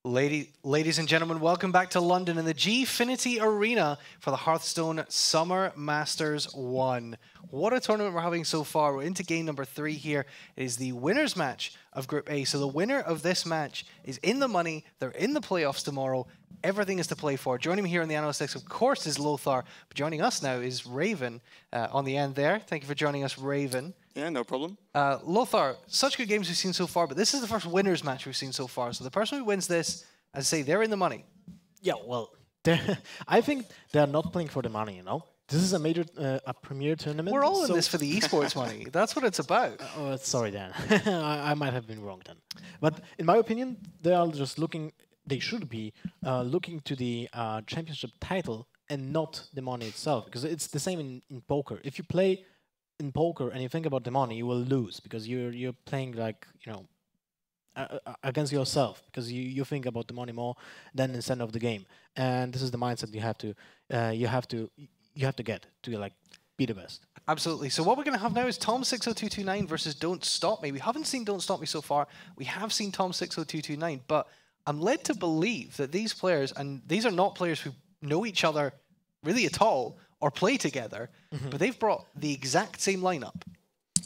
Ladies and gentlemen, welcome back to London in the Gfinity Arena for the Hearthstone Summer Masters 1. What a tournament we're having so far. We're into game number 3 here. It is the winner's match of Group A. So the winner of this match is in the money. They're in the playoffs tomorrow. Everything is to play for. Joining me here in the Analyst Desk, of course, is Lothar. But joining us now is Raven on the end there. Thank you for joining us, Raven. Yeah, no problem. Lothar, such good games we've seen so far, but this is the first winner's match we've seen so far. So the person who wins this, as I say, they're in the money. Yeah, well, I think they're not playing for the money, you know? This is a major, a premier tournament. We're all in this for the esports money. That's what it's about. Oh, sorry, Dan. I might have been wrong then. But in my opinion, they are just looking, they should be looking to the championship title and not the money itself. Because it's the same in poker. If you play in poker and you think about the money, you will lose because you're playing like, you know, against yourself, because you think about the money more than instead of the game, and this is the mindset you have to get to like be the best. Absolutely. So what we're going to have now is Tom60229 versus DontStopMe. We haven't seen DontStopMe so far. We have seen Tom60229, but I'm led to believe that these players, and these are not players who know each other really at all or play together, but they've brought the exact same lineup.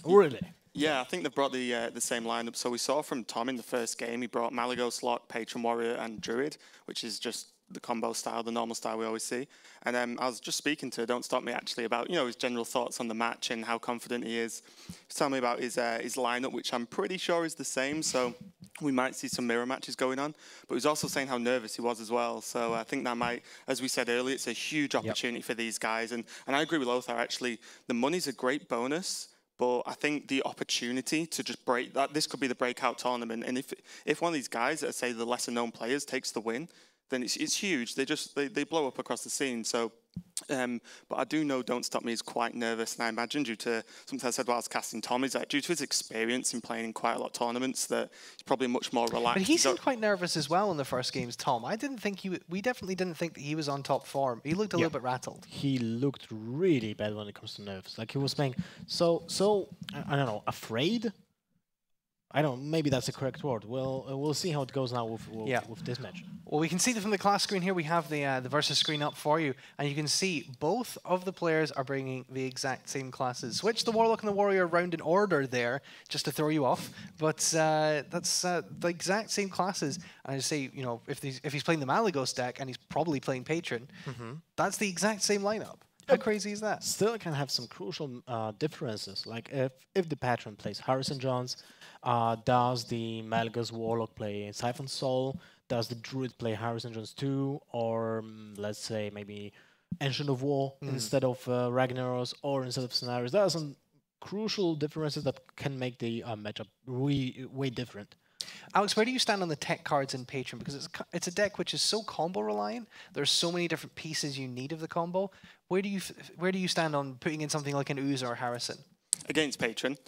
Really? Yeah, I think they've brought the same lineup. So we saw from Tom in the first game, he brought Malygos, Lock, Patron Warrior, and Druid, which is just the combo style, the normal style we always see. And I was just speaking to DontStopMe actually about his general thoughts on the match and how confident he is. He's telling me about his lineup, which I'm pretty sure is the same. So we might see some mirror matches going on. But he was also saying how nervous he was as well. So I think that might, as we said earlier, it's a huge opportunity for these guys. And I agree with Lothar actually. The money's a great bonus. But I think the opportunity to just break that, this could be the breakout tournament. And if one of these guys, that say the lesser known players, takes the win, then it's huge. They blow up across the scene. So, but I do know DontStopMe is quite nervous, and I imagine due to something I said while I was casting Tom, is that due to his experience in playing in quite a lot of tournaments, that he's probably much more relaxed. But he seemed quite nervous as well in the first games, Tom. We definitely didn't think that he was on top form. He looked a little bit rattled. He looked really bad when it comes to nerves. Like he was playing so I don't know, afraid. I don't. Maybe that's the correct word. We'll see how it goes now with this match. Well, we can see that from the class screen here. We have the versus screen up for you, and you can see both of the players are bringing the exact same classes. Switch the Warlock and the Warrior around in order there, just to throw you off. But that's the exact same classes. And I say, if he's playing the Malygos deck and he's probably playing Patron, that's the exact same lineup. How crazy is that? Still can have some crucial differences. Like if the Patron plays Harrison Johns, does the Malygos Warlock play Siphon Soul? Does the Druid play Harrison Johns too? Or let's say maybe Ancient of War instead of Ragnaros or instead of Scenarios? There are some crucial differences that can make the matchup way different. Alex, where do you stand on the tech cards in Patron? Because it's a deck which is so combo reliant. There's so many different pieces you need of the combo. Where do you stand on putting in something like an Ooze or Harrison against Patron?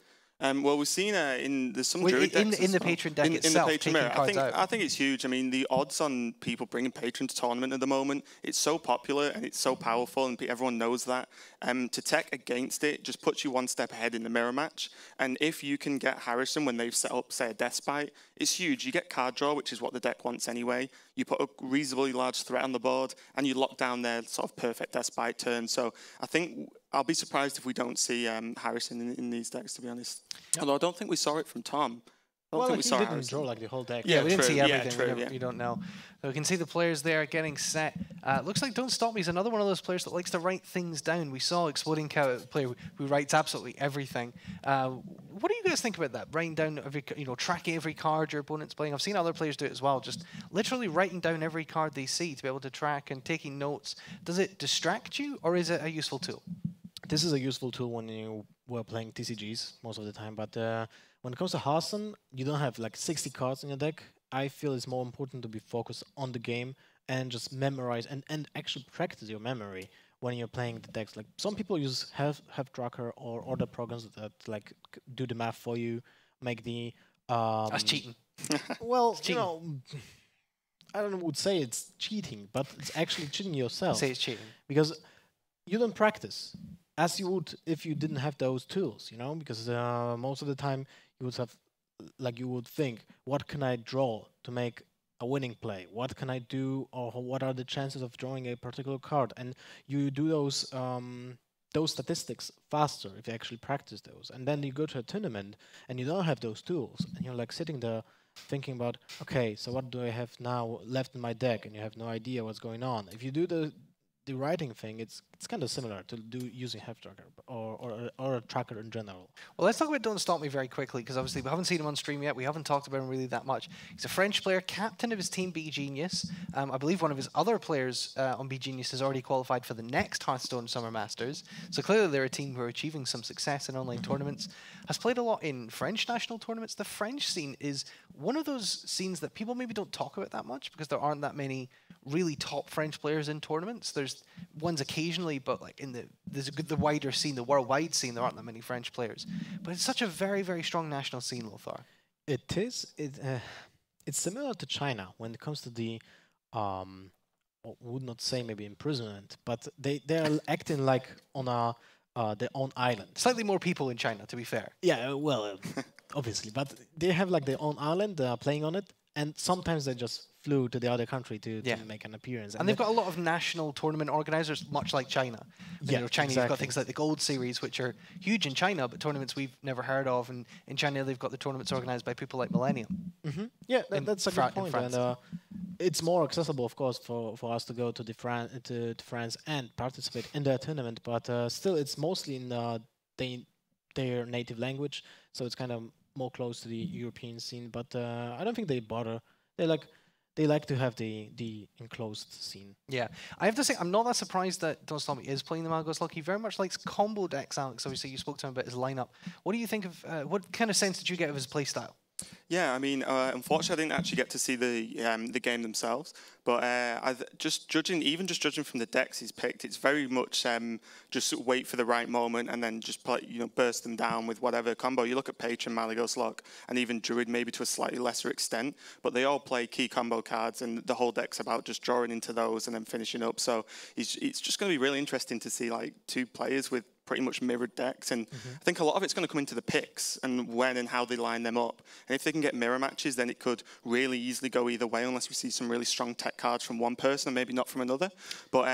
Well, we've seen there's some Druid decks in the Patron deck itself. In the Patron mirror, I think it's huge. I mean, the odds on people bringing Patron to tournament at the moment, it's so popular and it's so powerful, and everyone knows that. To tech against it just puts you one step ahead in the mirror match. And if you can get Harrison when they've set up, say, a Death Spite, it's huge. You get card draw, which is what the deck wants anyway. You put a reasonably large threat on the board, and you lock down their sort of perfect Death Spite turn. So I think I'll be surprised if we don't see Harrison in these decks, to be honest. Yep. Although I don't think we saw it from Tom. Well, like he didn't draw like the whole deck. Yeah, we didn't see everything. You don't know. So we can see the players there getting set. Looks like DontStopMe is another one of those players that likes to write things down. We saw Exploding Cow, a player who writes absolutely everything. What do you guys think about that? Writing down tracking every card your opponent's playing. I've seen other players do it as well. Just literally writing down every card they see to be able to track and taking notes. Does it distract you, or is it a useful tool? This is a useful tool when you were playing TCGs most of the time, but when it comes to Hearthstone, you don't have like 60 cards in your deck. I feel it's more important to be focused on the game and just memorize and actually practice your memory when you're playing the decks. Like some people use Health Tracker or other programs that like do the math for you, make the that's cheating. Well, cheating. I don't would say it's cheating, but it's actually cheating yourself. I say it's cheating because you don't practice as you would if you didn't have those tools, because most of the time you would have, like you would think, what can I draw to make a winning play? What can I do, or what are the chances of drawing a particular card? And you do those statistics faster if you actually practice those. And then you go to a tournament and you don't have those tools, and you're like sitting there thinking about, okay, so what do I have now left in my deck? And you have no idea what's going on. If you do the writing thing, it's kind of similar to using Health Tracker or a tracker in general. Well, let's talk about Don't Stop Me very quickly, because obviously we haven't seen him on stream yet. We haven't talked about him really that much. He's a French player, captain of his team B Genius. I believe one of his other players on B Genius has already qualified for the next Hearthstone Summer Masters. So clearly they're a team who are achieving some success in online tournaments. Has played a lot in French national tournaments. The French scene is one of those scenes that people maybe don't talk about that much, because there aren't that many really top French players in tournaments. There's ones occasionally, but like in the wider scene, the worldwide scene, there aren't that many French players. But it's such a very, very strong national scene, Lothar. It is. It's similar to China when it comes to the I would not say maybe imprisonment, but they're acting like on their own island. Slightly more people in China, to be fair. Yeah, well, obviously, but they have like their own island. They are playing on it, and sometimes they just flew to the other country to make an appearance. And they've got a lot of national tournament organizers, much like China. Yeah, you know, China, exactly. you've got things like the Gold Series, which are huge in China, but tournaments we've never heard of. And in China, they've got the tournaments organized by people like Millennium. Yeah, that's a good point. And it's more accessible, of course, for us to go to France and participate in their tournament. But still, it's mostly in their native language, so it's kind of more close to the European scene. But I don't think they bother. They like to have the enclosed scene. Yeah, I have to say, I'm not that surprised that Don't Stop Me is playing the Malagos Luck. He very much likes combo decks, Alex. Obviously, you spoke to him about his lineup. What do you think of, what kind of sense did you get of his playstyle? Yeah, I mean, unfortunately, I didn't actually get to see the game themselves. But just judging from the decks he's picked, it's very much just wait for the right moment and then just play, burst them down with whatever combo. You look at Patron, Malagos Lock, and even Druid, maybe to a slightly lesser extent, but they all play key combo cards, and the whole deck's about just drawing into those and then finishing up. So it's just going to be really interesting to see like two players with pretty much mirrored decks, and I think a lot of it's going to come into the picks and when and how they line them up. And if they can get mirror matches, then it could really easily go either way, unless we see some really strong tech cards from one person and maybe not from another. But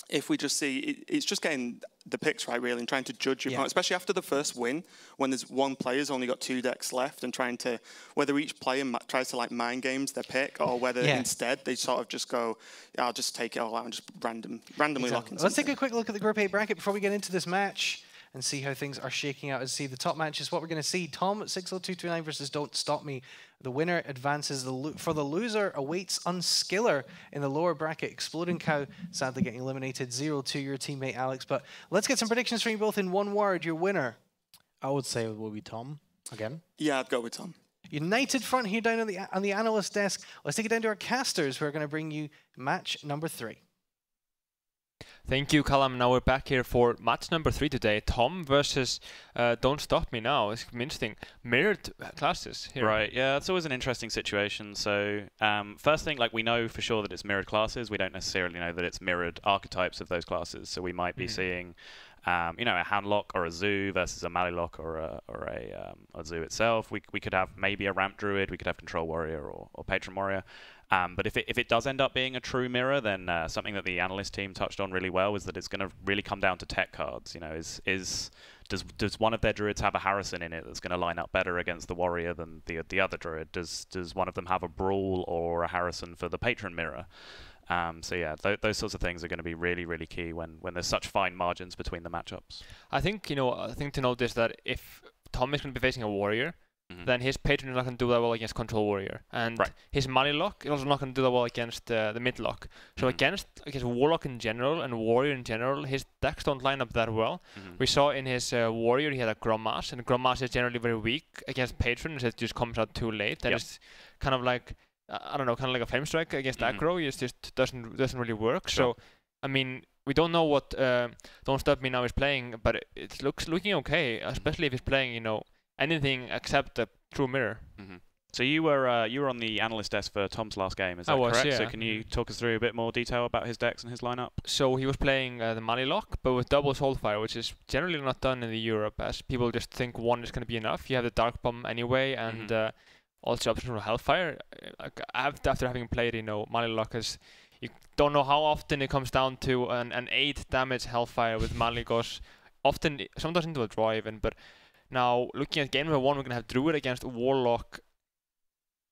if we just see, it's just getting the picks right, really, and trying to judge your opponent, especially after the first win, when there's one player's only got 2 decks left, and trying to, whether each player tries to like mind games their pick, or whether instead they sort of just go, I'll just take it all out and just randomly lock in. Let's take a quick look at the Group A bracket before we get into this match and see how things are shaking out. And see the top matches, what we're going to see. Tom60229 versus Don't Stop Me. The winner advances. For the loser awaits Unskiller in the lower bracket. Exploding Cow sadly getting eliminated 0-2, your teammate Alex. But let's get some predictions from you both in one word. Your winner. I would say it will be Tom again. Yeah, I'd go with Tom. United front here down on the analyst desk. Let's take it down to our casters, who are going to bring you match number 3. Thank you, Callum. Now we're back here for match number 3 today. Tom versus Don't Stop Me now. It's interesting. Mirrored classes here. Right, yeah, it's always an interesting situation. So first thing, like we know for sure that it's mirrored classes. We don't necessarily know that it's mirrored archetypes of those classes. So we might be seeing a Handlock or a Zoo versus a Malilock or a Zoo itself. We could have maybe a Ramp Druid. We could have Control Warrior or Patron Warrior. But if it does end up being a true mirror, then something that the analyst team touched on really well is that it's going to really come down to tech cards. Does one of their druids have a Harrison in it that's going to line up better against the warrior than the other druid? Does one of them have a Brawl or a Harrison for the patron mirror? So yeah, those sorts of things are going to be really, really key when there's such fine margins between the matchups. I think to notice that if Tom is going to be facing a warrior, then his patron is not going to do that well against Control Warrior, and his Malilock is also not going to do that well against the Midlock. So against Warlock in general and Warrior in general, his decks don't line up that well. We saw in his Warrior he had a Grommash, and Grommash is generally very weak against Patron. It just comes out too late. That is kind of like kind of like a Flame Strike against aggro. It just doesn't really work. Sure. So I mean, we don't know what Don't Stop Me now is playing, but it's looking okay, especially if he's playing anything except the true mirror. So you were on the analyst desk for Tom's last game, is that correct? Yeah. So can you talk us through a bit more detail about his decks and his lineup? So he was playing the Malilock, but with double Soulfire, which is generally not done in the Europe, as people just think one is going to be enough. You have the Dark Bomb anyway, and also options from Hellfire. After having played, you know, Malilock, as you don't know how often it comes down to an 8 damage Hellfire with Maligos. Often, sometimes into a draw even, but now looking at game number 1, we're gonna have Druid against Warlock.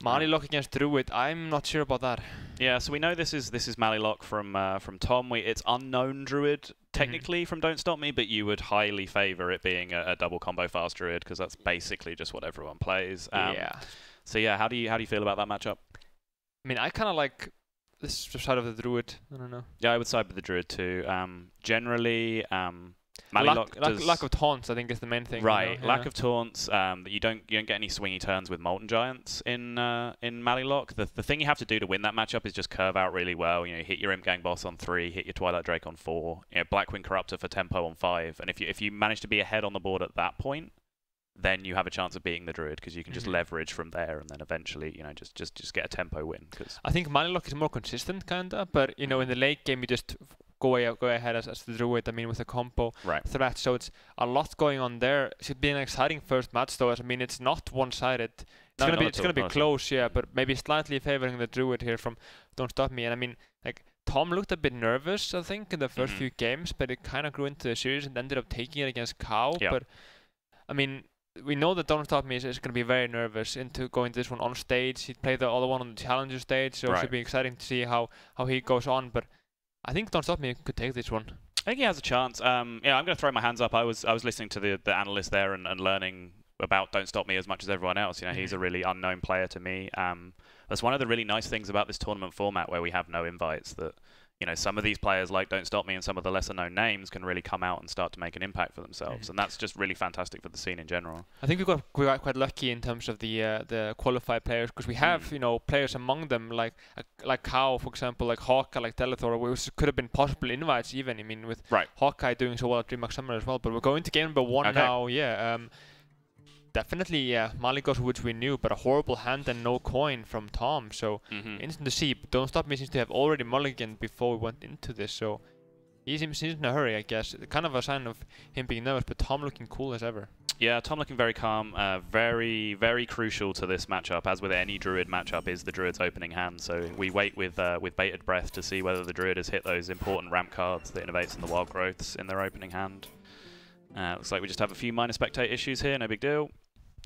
Malilock against Druid, I'm not sure about that. Yeah, so we know this is Malilock from Tom. It's unknown Druid technically from DontStopMe, but you would highly favour it being a double combo fast Druid because that's basically just what everyone plays. Yeah. So yeah, how do you feel about that matchup? I mean, I kind of like this side of the Druid. I don't know. Yeah, I would side with the Druid too. Generally, Malilock lack of taunts, I think, is the main thing. Right, you know? lack of taunts. That you don't get any swingy turns with Molten Giants in Malilock. The thing you have to do to win that matchup is just curve out really well. You know, hit your Imp Gang boss on 3, hit your Twilight Drake on 4, you know, Blackwing Corruptor for tempo on 5, and if you manage to be ahead on the board at that point, then you have a chance of beating the Druid because you can just leverage from there, and then eventually, you know, just get a tempo win. Cause I think Malilock is more consistent, kinda, but you know, in the late game, you just go ahead as the Druid. I mean, with a combo threat, so it's a lot going on there. It should be an exciting first match, though. As I mean, it's not one-sided. It's gonna be close, yeah, but maybe slightly favoring the Druid here from DontStopMe. And I mean, like Tom looked a bit nervous, I think, in the first few games, but it kind of grew into the series and ended up taking it against Cow. Yeah. But I mean, we know that DontStopMe is going to be very nervous into going to this one on stage. He played the other one on the Challenger stage, so it should be exciting to see how he goes on. But I think DontStopMe could take this one. I think he has a chance. Yeah, I'm going to throw my hands up. I was listening to the analyst there and learning about DontStopMe as much as everyone else. You know, he's a really unknown player to me. That's one of the really nice things about this tournament format where we have no invites, that, you know, some of these players like DontStopMe and some of the lesser known names can really come out and start to make an impact for themselves, and that's just really fantastic for the scene in general. I think we got quite lucky in terms of the qualified players, because we have you know, players among them like Cow, for example, like Hawkeye, like Delethor, which could have been possible invites even. I mean, with Hawkeye doing so well at DreamHack Summer as well. But we're going to game number 1 now. Yeah. Definitely, yeah, Maligos, which we knew, but a horrible hand and no coin from Tom. So, instant to see. DontStopMe seems to have already mulliganed before we went into this. So, he seems in a hurry, I guess. Kind of a sign of him being nervous, but Tom looking cool as ever. Yeah, Tom looking very calm. Very, very crucial to this matchup, as with any Druid matchup, is the Druid's opening hand. So, we wait with bated breath to see whether the Druid has hit those important ramp cards, the Innovates and the Wild Growths, in their opening hand. Looks like we just have a few minor spectate issues here, no big deal.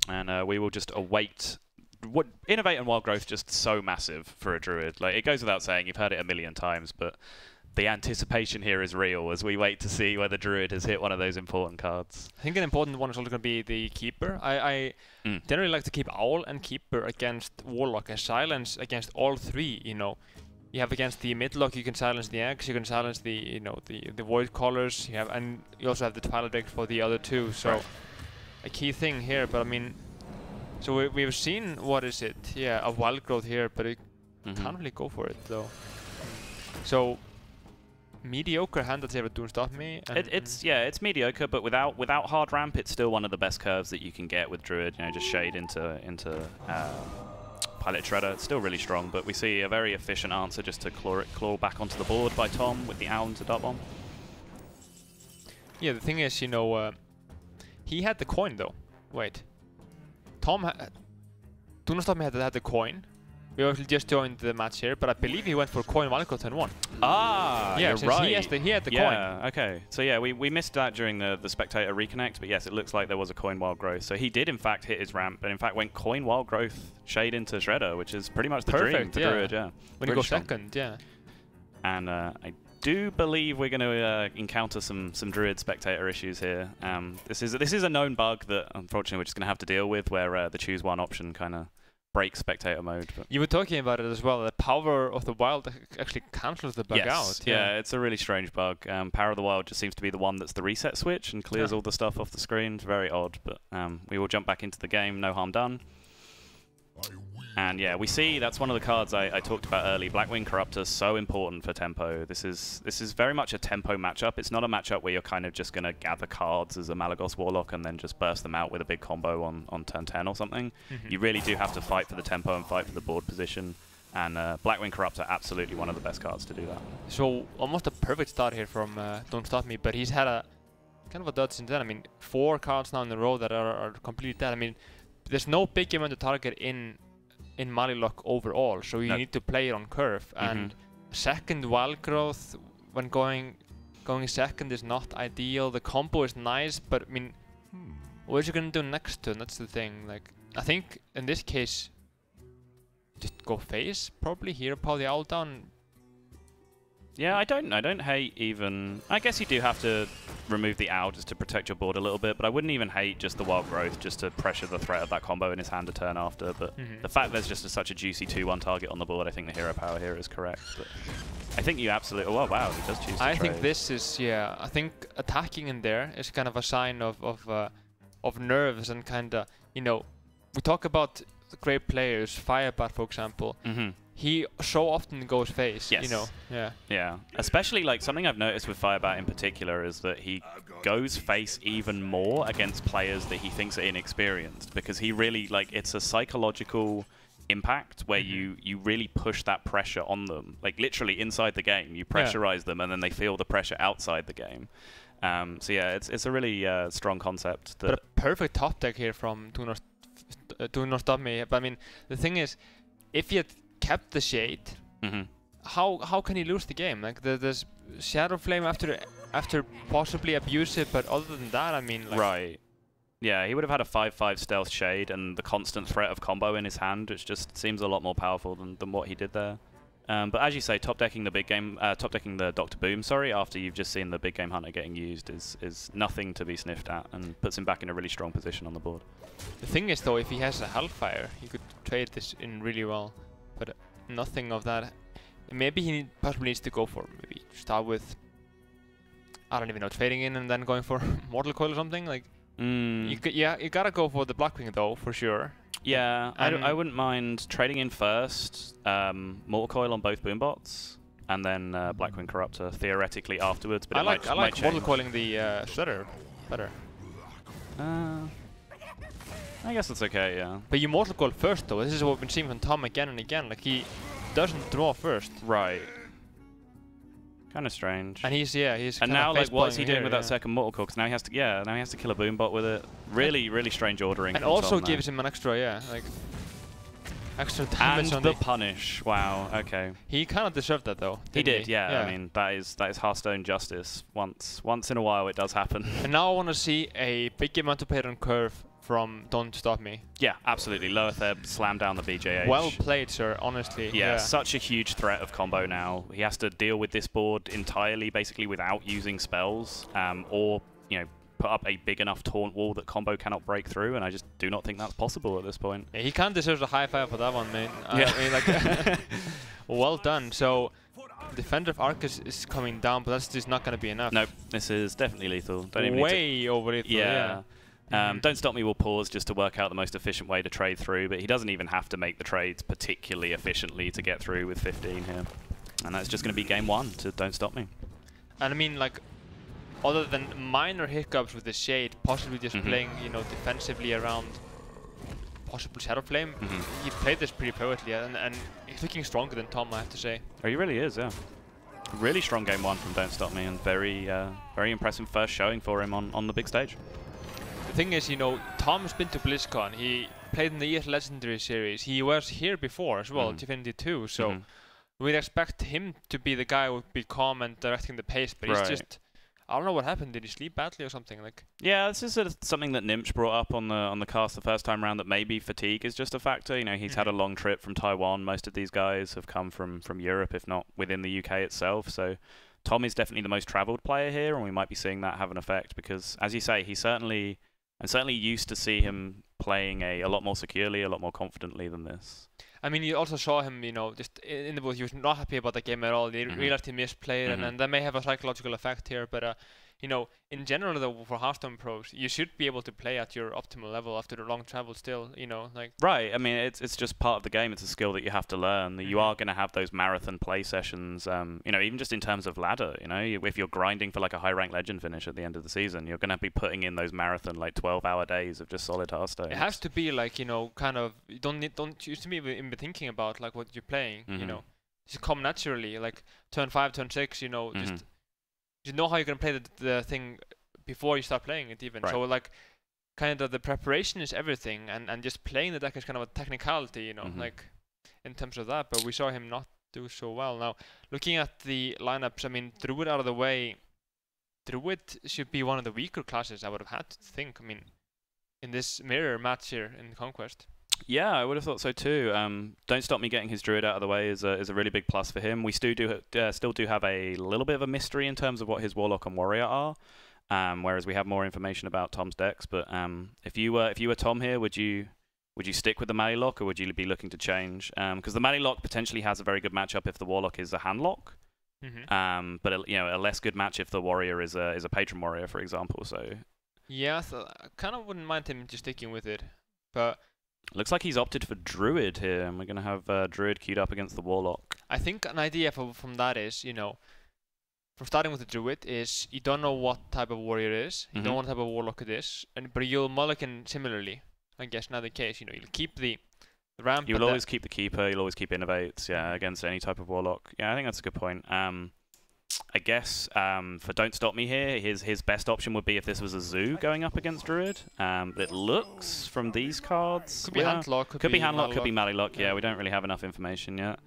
And we will just await. What Innovate and Wild Growth just so massive for a Druid. Like, it goes without saying, you've heard it a million times, but the anticipation here is real as we wait to see whether Druid has hit one of those important cards. I think an important one is also going to be the Keeper. I generally like to keep Owl and Keeper against Warlock, and silence against all 3. You know, you have against the Midlock, you can silence the Eggs, you can silence the the Void Callers, and you also have the Twilight Drake for the other 2. So. A key thing here, but I mean, so we've seen, what is it? Yeah, a Wild Growth here, but it can't really go for it though. So mediocre hand that's ever DontStopMe. It's mediocre, but without hard ramp, it's still one of the best curves that you can get with Druid. You know, just shade into Pilot Shredder. It's still really strong, but we see a very efficient answer just to claw back onto the board by Tom with the Owl into Dart Bomb. Yeah, the thing is, you know. He had the coin though. Wait. Tom DontStopMe had the coin. We actually just joined the match here, but I believe he went for coin Wild Growth turn 1. Ah, yeah, you're right. He had the coin. Yeah, okay. So yeah, we missed that during the spectator reconnect, but yes, it looks like there was a coin Wild Growth. So he did in fact hit his ramp, and in fact went coin Wild Growth shade into Shredder, which is pretty much the dream for Druid, yeah. When you go second, yeah. And I do believe we're going to encounter some Druid spectator issues here. This is a known bug that unfortunately we're just going to have to deal with, where the choose one option kind of breaks spectator mode. But you were talking about it as well. The Power of the Wild actually cancels the bug out. Yeah, it's a really strange bug. Power of the Wild just seems to be the one that's the reset switch and clears all the stuff off the screen. It's very odd, but we will jump back into the game. No harm done. And yeah, we see that's one of the cards I talked about early. Blackwing Corruptor, so important for tempo. This is very much a tempo matchup. It's not a matchup where you're kind of just going to gather cards as a Malagos Warlock and then just burst them out with a big combo on turn 10 or something. You really do have to fight for the tempo and fight for the board position. And Blackwing Corruptor, absolutely one of the best cards to do that. So almost a perfect start here from DontStopMe, but he's had a kind of a dud since then. I mean, 4 cards now in a row that are completely dead. I mean, there's no big game on the target in in Mali lock overall, so you need to play it on curve. And second wild growth when going second is not ideal. The combo is nice, but I mean, what are you gonna do next to? That's the thing. Like, I think in this case, just go face probably here, probably owl down. Yeah, I don't hate even. I guess you do have to remove the owl just to protect your board a little bit, but I wouldn't even hate just the wild growth just to pressure the threat of that combo in his hand a turn after. But the fact there's just such a juicy 2-1 target on the board, I think the hero power here is correct. But I think you absolutely. Oh wow, he does choose to I trade. think this is I think attacking in there is kind of a sign of nerves and kind of we talk about great players, Firebat for example. He so often goes face, Yeah, especially like something I've noticed with Firebat in particular is that he goes face even more against players that he thinks are inexperienced, because he really, like, it's a psychological impact where you really push that pressure on them, like literally inside the game. You pressurize them and then they feel the pressure outside the game. So yeah, it's a really strong concept. But a perfect top deck here from DontStopMe. But I mean, the thing is, if he had kept the shade, how can he lose the game? Like there's Shadow Flame after possibly abuse it, but other than that, I mean, like, right. Yeah, he would have had a 5/5 stealth shade and the constant threat of combo in his hand, which just seems a lot more powerful than what he did there. But as you say, top decking the Dr. Boom, after you've just seen the big game hunter getting used is nothing to be sniffed at and puts him back in a really strong position on the board. The thing is though, if he has a Hellfire, he could trade this in really well, but nothing of that. Maybe he possibly needs to go for maybe start with, I don't even know, trading in and then going for Mortal Coil or something like. You gotta go for the Blackwing though, for sure. Yeah, I wouldn't mind trading in first, Mortal Coil on both boombots, and then Blackwing Corruptor theoretically afterwards. But I like Mortal Coiling the Shredder better. I guess that's okay, yeah. But you Mortal Coil first though. This is what we've been seeing from Tom again and again. Like, he doesn't draw first. Right. Kind of strange. And he's and now, like, what is he doing with that second Mortal Coil? Because now he has to kill a boombot with it. Really strange ordering. And also gives him an extra, like, extra damage and the punish. Wow. Okay. He kind of deserved that though. He did. Yeah. I mean, that is Hearthstone justice. Once in a while, it does happen. And now I want to see a big amount of play on curve from DontStopMe. Yeah, absolutely. Lower Theb, slam down the BJH. Well played, sir, honestly. Yeah, such a huge threat of combo now. He has to deal with this board entirely, basically, without using spells, or, put up a big enough taunt wall that combo cannot break through, and I just do not think that's possible at this point. Yeah, he kind of deserves a high five for that one, man. Yeah. I mean, like, well done. So, Defender of Arcus is coming down, but that's just not going to be enough. Nope, this is definitely lethal. Don't even way over lethal, yeah. DontStopMe will pause just to work out the most efficient way to trade through, but he doesn't even have to make the trades particularly efficiently to get through with 15 here. And that's just going to be game one to DontStopMe. And I mean, like, other than minor hiccups with the shade, possibly just playing, defensively around possible Shadow Flame, he played this pretty perfectly, and he's looking stronger than Tom, I have to say. Oh, he really is, yeah. Really strong game one from DontStopMe, and very impressive first showing for him on the big stage. The thing is, Tom's been to BlizzCon. He played in the ES Legendary Series. He was here before as well, Gfinity 2. So we'd expect him to be the guy who would be calm and directing the pace. But he's just, I don't know what happened. Did he sleep badly or something? Like? Yeah, this is something that Nimch brought up on the cast the first time around, that maybe fatigue is just a factor. He's had a long trip from Taiwan. Most of these guys have come from Europe, if not within the UK itself. So Tom is definitely the most travelled player here, and we might be seeing that have an effect because, as you say, I'm certainly used to see him playing a lot more securely, a lot more confidently than this. I mean, you also saw him, just in the booth, he was not happy about the game at all. He realized he misplayed, and that may have a psychological effect here. But, in general, though, for Hearthstone pros, you should be able to play at your optimal level after the long travel still, like... Right, I mean, it's just part of the game. It's a skill that you have to learn. You are going to have those marathon play sessions, even just in terms of ladder, if you're grinding for like a high-rank legend finish at the end of the season, you're going to be putting in those marathon, like 12-hour days of just solid Hearthstone. It has to be like, kind of, you don't used to be even thinking about like what you're playing, just come naturally, like turn 5, turn 6, just... You know how you're going to play the thing before you start playing it even. Right. So, like, kind of the preparation is everything, and just playing the deck is kind of a technicality, you know, like in terms of that. But we saw him not do so well. Now, looking at the lineups, I mean, Druid out of the way, Druid should be one of the weaker classes, I would have had to think. I mean, in this mirror match here in Conquest. Yeah, I would have thought so too. Don't Stop Me getting his Druid out of the way is a really big plus for him. We still do have a little bit of a mystery in terms of what his Warlock and Warrior are. Whereas we have more information about Tom's decks, but if you were Tom here, would you stick with the Mally Lock, or would you be looking to change? Because the Mally Lock potentially has a very good matchup if the Warlock is a hand lock, but a less good match if the Warrior is a Patron Warrior, for example. So yeah, so I kind of wouldn't mind him just sticking with it, but looks like he's opted for Druid here, and we're gonna have Druid queued up against the Warlock. I think an idea from that is, you know, from starting with the Druid is you don't know what type of warrior it is, you don't know what type of warlock it is, but you'll mulligan similarly. I guess in either case, you know, you'll keep the ramp. You'll always keep the Keeper, you'll always keep Innovates, yeah, against any type of warlock. Yeah, I think that's a good point. I guess for Don't Stop Me here, his best option would be if this was a Zoo going up against Druid. But it looks from these cards... Could be Handlock, could be Handlock, could be Mally Lock. Yeah, we don't really have enough information yet.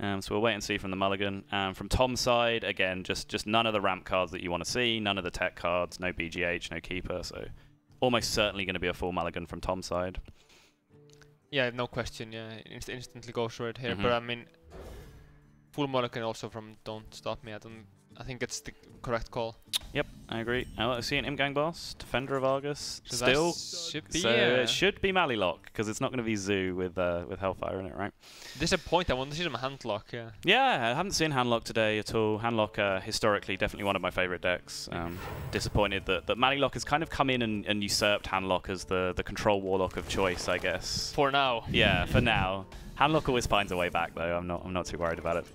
So we'll wait and see from the mulligan. From Tom's side, again, just none of the ramp cards that you want to see, none of the tech cards, no BGH, no Keeper, so almost certainly going to be a full mulligan from Tom's side. Yeah, no question, yeah, instantly goes for it here, but I mean, full mulligan also from Don't Stop Me, I think it's the correct call. Yep, I agree. I see an Imgang boss, Defender of Argus. So Still, it should be Mally Lock, because it's not going to be Zoo with Hellfire in it, right? Disappointed. I want to see some Handlock, yeah. Yeah, I haven't seen Handlock today at all. Handlock, historically, definitely one of my favourite decks. Disappointed that Mally Lock has kind of come in and usurped Handlock as the control warlock of choice, I guess. For now. Yeah, for now. Handlock always finds a way back, though. I'm not too worried about it.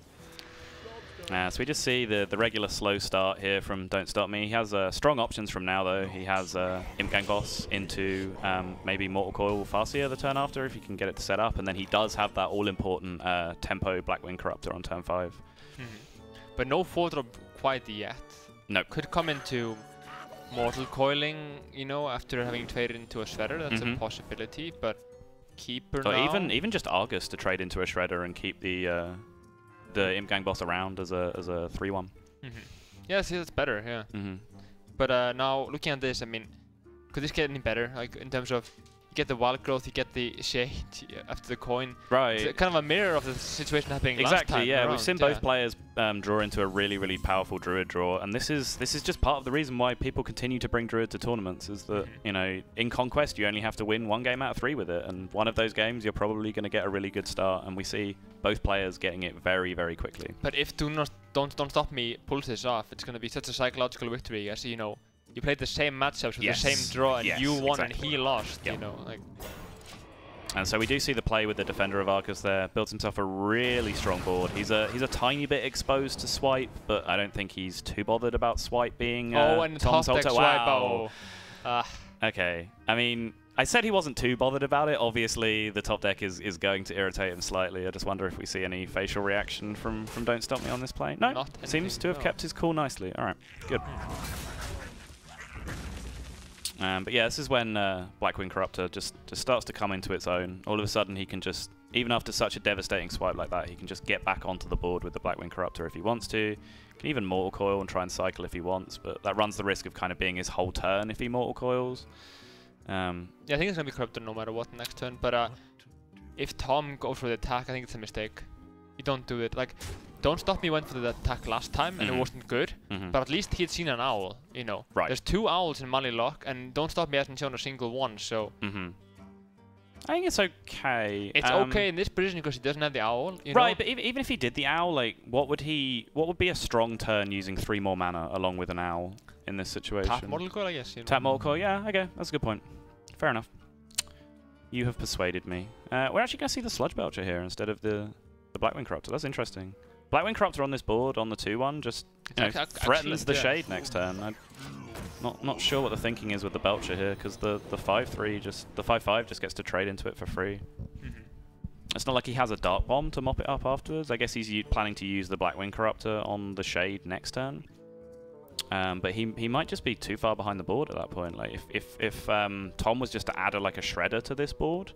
So we just see the regular slow start here from Don't Stop Me. He has strong options from now, though. He has Imgang Boss into maybe Mortal Coil Farseer the turn after, if he can get it to set up. And then he does have that all-important Tempo Blackwing Corruptor on turn 5. But no 4-drop quite yet. No. Could come into Mortal Coiling, you know, after having traded into a Shredder. That's a possibility, but Keeper or now. Even just Argus to trade into a Shredder and keep the Imgang Boss around as a 3-1. Yeah, see, that's better, yeah. But now, looking at this, I mean, could this get any better? Like, in terms of, you get the wild growth, you get the shade after the coin. Right. It's kind of a mirror of the situation happening last time. Exactly, yeah. Around, We've seen both players draw into a really, really powerful Druid draw, and this is just part of the reason why people continue to bring Druid to tournaments, is that, you know, in Conquest, you only have to win 1 game out of 3 with it, and one of those games, you're probably going to get a really good start, and we see both players getting it very, very quickly. But if Don't Stop Me pulls this off, it's going to be such a psychological victory, as, you know, you played the same matchups with the same draw, and you won and he lost, you know. Like. And so we do see the play with the Defender of Argus there. Builds himself a really strong board. He's a tiny bit exposed to swipe, but I don't think he's too bothered about swipe being and Tom's top deck alter. swipe. Wow. Oh. Okay. I mean, I said he wasn't too bothered about it. Obviously, the top deck is going to irritate him slightly. I just wonder if we see any facial reaction from Don't Stop Me on this play. No, seems to have kept his cool nicely. All right, good. But yeah, this is when Blackwing Corruptor just starts to come into its own. All of a sudden, he can just, even after such a devastating swipe like that, he can just get back onto the board with the Blackwing Corruptor if he wants to. He can even Mortal Coil and try and cycle if he wants, but that runs the risk of kind of being his whole turn if he Mortal Coils. Yeah, I think it's going to be Corruptor no matter what next turn, but if Tom goes for the attack, I think it's a mistake. You don't do it. Like, Don't Stop Me went for the attack last time, and it wasn't good, but at least he had seen an owl, you know. Right. There's 2 owls in Mally Lock, and Don't Stop Me hasn't shown a single one, so... I think it's okay. It's okay in this position because he doesn't have the owl, you know? But even if he did the owl, like, what would be a strong turn using 3 more mana along with an owl in this situation? Tap Mortal Coil, I guess. You know? Tap Mortal Coil, yeah, okay, that's a good point. Fair enough. You have persuaded me. We're actually going to see the Sludge Belcher here instead of the Blackwing Corruptor. That's interesting. Blackwing Corruptor on this board, on the 2-1, just threatens the shade next turn. I'm not sure what the thinking is with the Belcher here, because the 5/5 just gets to trade into it for free. It's not like he has a Dark Bomb to mop it up afterwards. I guess he's planning to use the Blackwing Corruptor on the shade next turn. But he might just be too far behind the board at that point. Like if Tom was just to add a shredder to this board,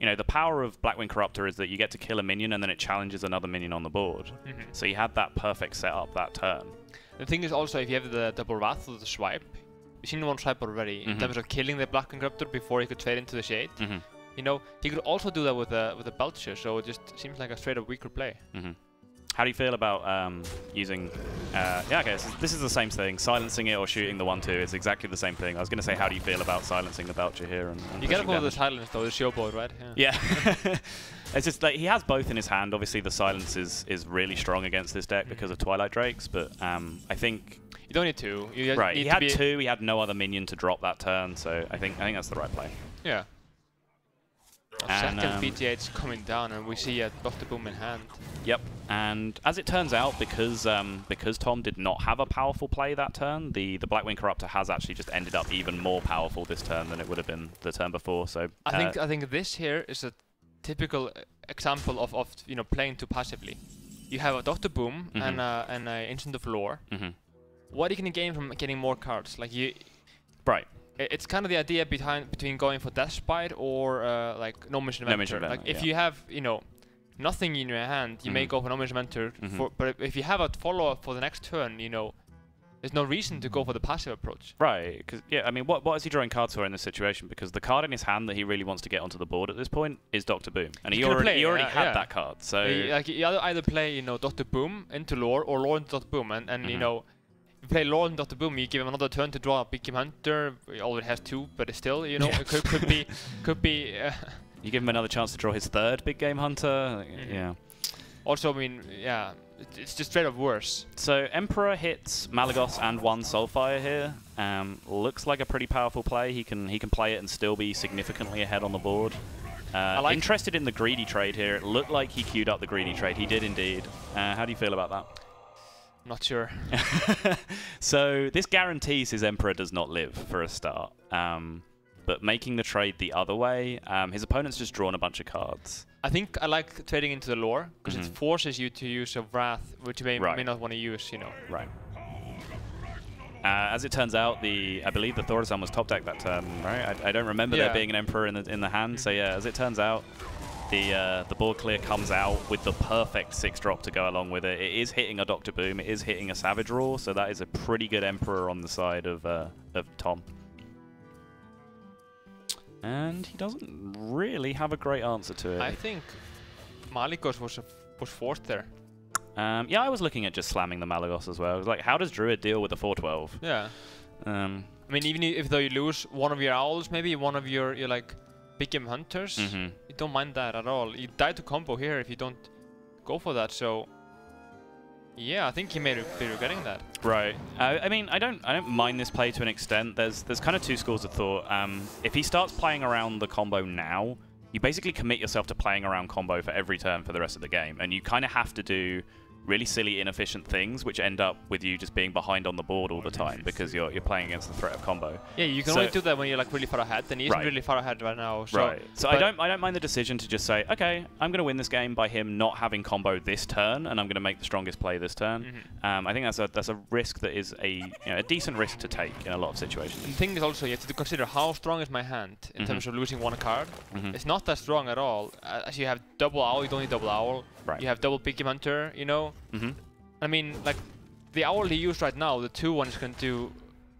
you know, the power of Blackwing Corruptor is that you get to kill a minion and then it challenges another minion on the board. So you had that perfect setup that turn. The thing is also, if you have the double wrath or the swipe, you've seen one swipe already in terms of killing the Blackwing Corruptor before he could trade into the shade. You know, he could also do that with a Belcher, so it just seems like a straight up weaker play. How do you feel about using... yeah, okay, so this is the same thing. Silencing it or shooting the 1-2, it's exactly the same thing. I was going to say, how do you feel about silencing the Belcher here? And you gotta go with the silence, though, the showboard, right? Yeah. It's just like, he has both in his hand. Obviously, the silence is really strong against this deck because of Twilight Drakes, but I think... You don't need two. Right, he had two, he had no other minion to drop that turn, so I think that's the right play. Yeah. And second BTH coming down, and we see a Dr. Boom in hand. Yep, and as it turns out, because Tom did not have a powerful play that turn, the Blackwing Corruptor has actually just ended up even more powerful this turn than it would have been the turn before. So I think this here is a typical example of you know, playing too passively. You have a Dr. Boom and an Ancient of Lore. What are you gonna gain from getting more cards? Like you, right. It's kind of the idea between going for Death Spite or like No Mission Inventor. Like if you have, you know, nothing in your hand, you may go for No Mission Inventor. But if you have a follow-up for the next turn, you know, there's no reason to go for the passive approach. Right, because yeah, I mean, what is he drawing cards for in this situation? Because the card in his hand that he really wants to get onto the board at this point is Dr. Boom, and he already had that card. So like you either play, you know, Dr. Boom into Lore or Lore into Dr. Boom, and you know. You play Lore and Dr. Boom, you give him another turn to draw a Big Game Hunter. He already has two, but still, you know, it could be. You give him another chance to draw his third Big Game Hunter. Yeah. Also, I mean, yeah, it's just straight up worse. So Emperor hits Malagos and one Soulfire here. Looks like a pretty powerful play. He can play it and still be significantly ahead on the board. Interested in the greedy trade here. It looked like he queued up the greedy trade. He did indeed. How do you feel about that? Not sure. So this guarantees his Emperor does not live for a start. But making the trade the other way, his opponent's just drawn a bunch of cards. I think I like trading into the Lore because it forces you to use a Wrath, which you may not want to use, you know. Right. As it turns out, I believe the Thorazon was top deck that turn, right? I don't remember there being an Emperor in the hand. So yeah, as it turns out, the board clear comes out with the perfect 6-drop to go along with it. It is hitting a Dr. Boom. It is hitting a Savage Roar, so that is a pretty good Emperor on the side of Tom. And he doesn't really have a great answer to it. I think Malagos was forced there. Yeah, I was looking at just slamming the Malagos as well. I was like, how does Druid deal with the 4/12? Yeah. I mean, even if though you lose one of your Owls, maybe one of your like Big Game Hunters, you don't mind that at all. You die to combo here if you don't go for that. So yeah, I think he may be regretting that. Right. I mean, I don't mind this play to an extent. There's kind of two schools of thought. If he starts playing around the combo now, you basically commit yourself to playing around combo for every turn for the rest of the game, and you kind of have to do really silly, inefficient things, which end up with you just being behind on the board all the time because you're playing against the threat of combo. Yeah, you can only do that when you're like really far ahead, and he isn't really far ahead right now. So, right. So I don't mind the decision to just say, okay, I'm going to win this game by him not having combo this turn, and I'm going to make the strongest play this turn. I think that's a risk that is a decent risk to take in a lot of situations. And the thing is also, you have to consider how strong is my hand in terms of losing one card. It's not that strong at all. As you have double Owl, you don't need double Owl. Right. You have double Big Game Hunter, you know. I mean, like the Owl he used right now, the 2/1 is going to do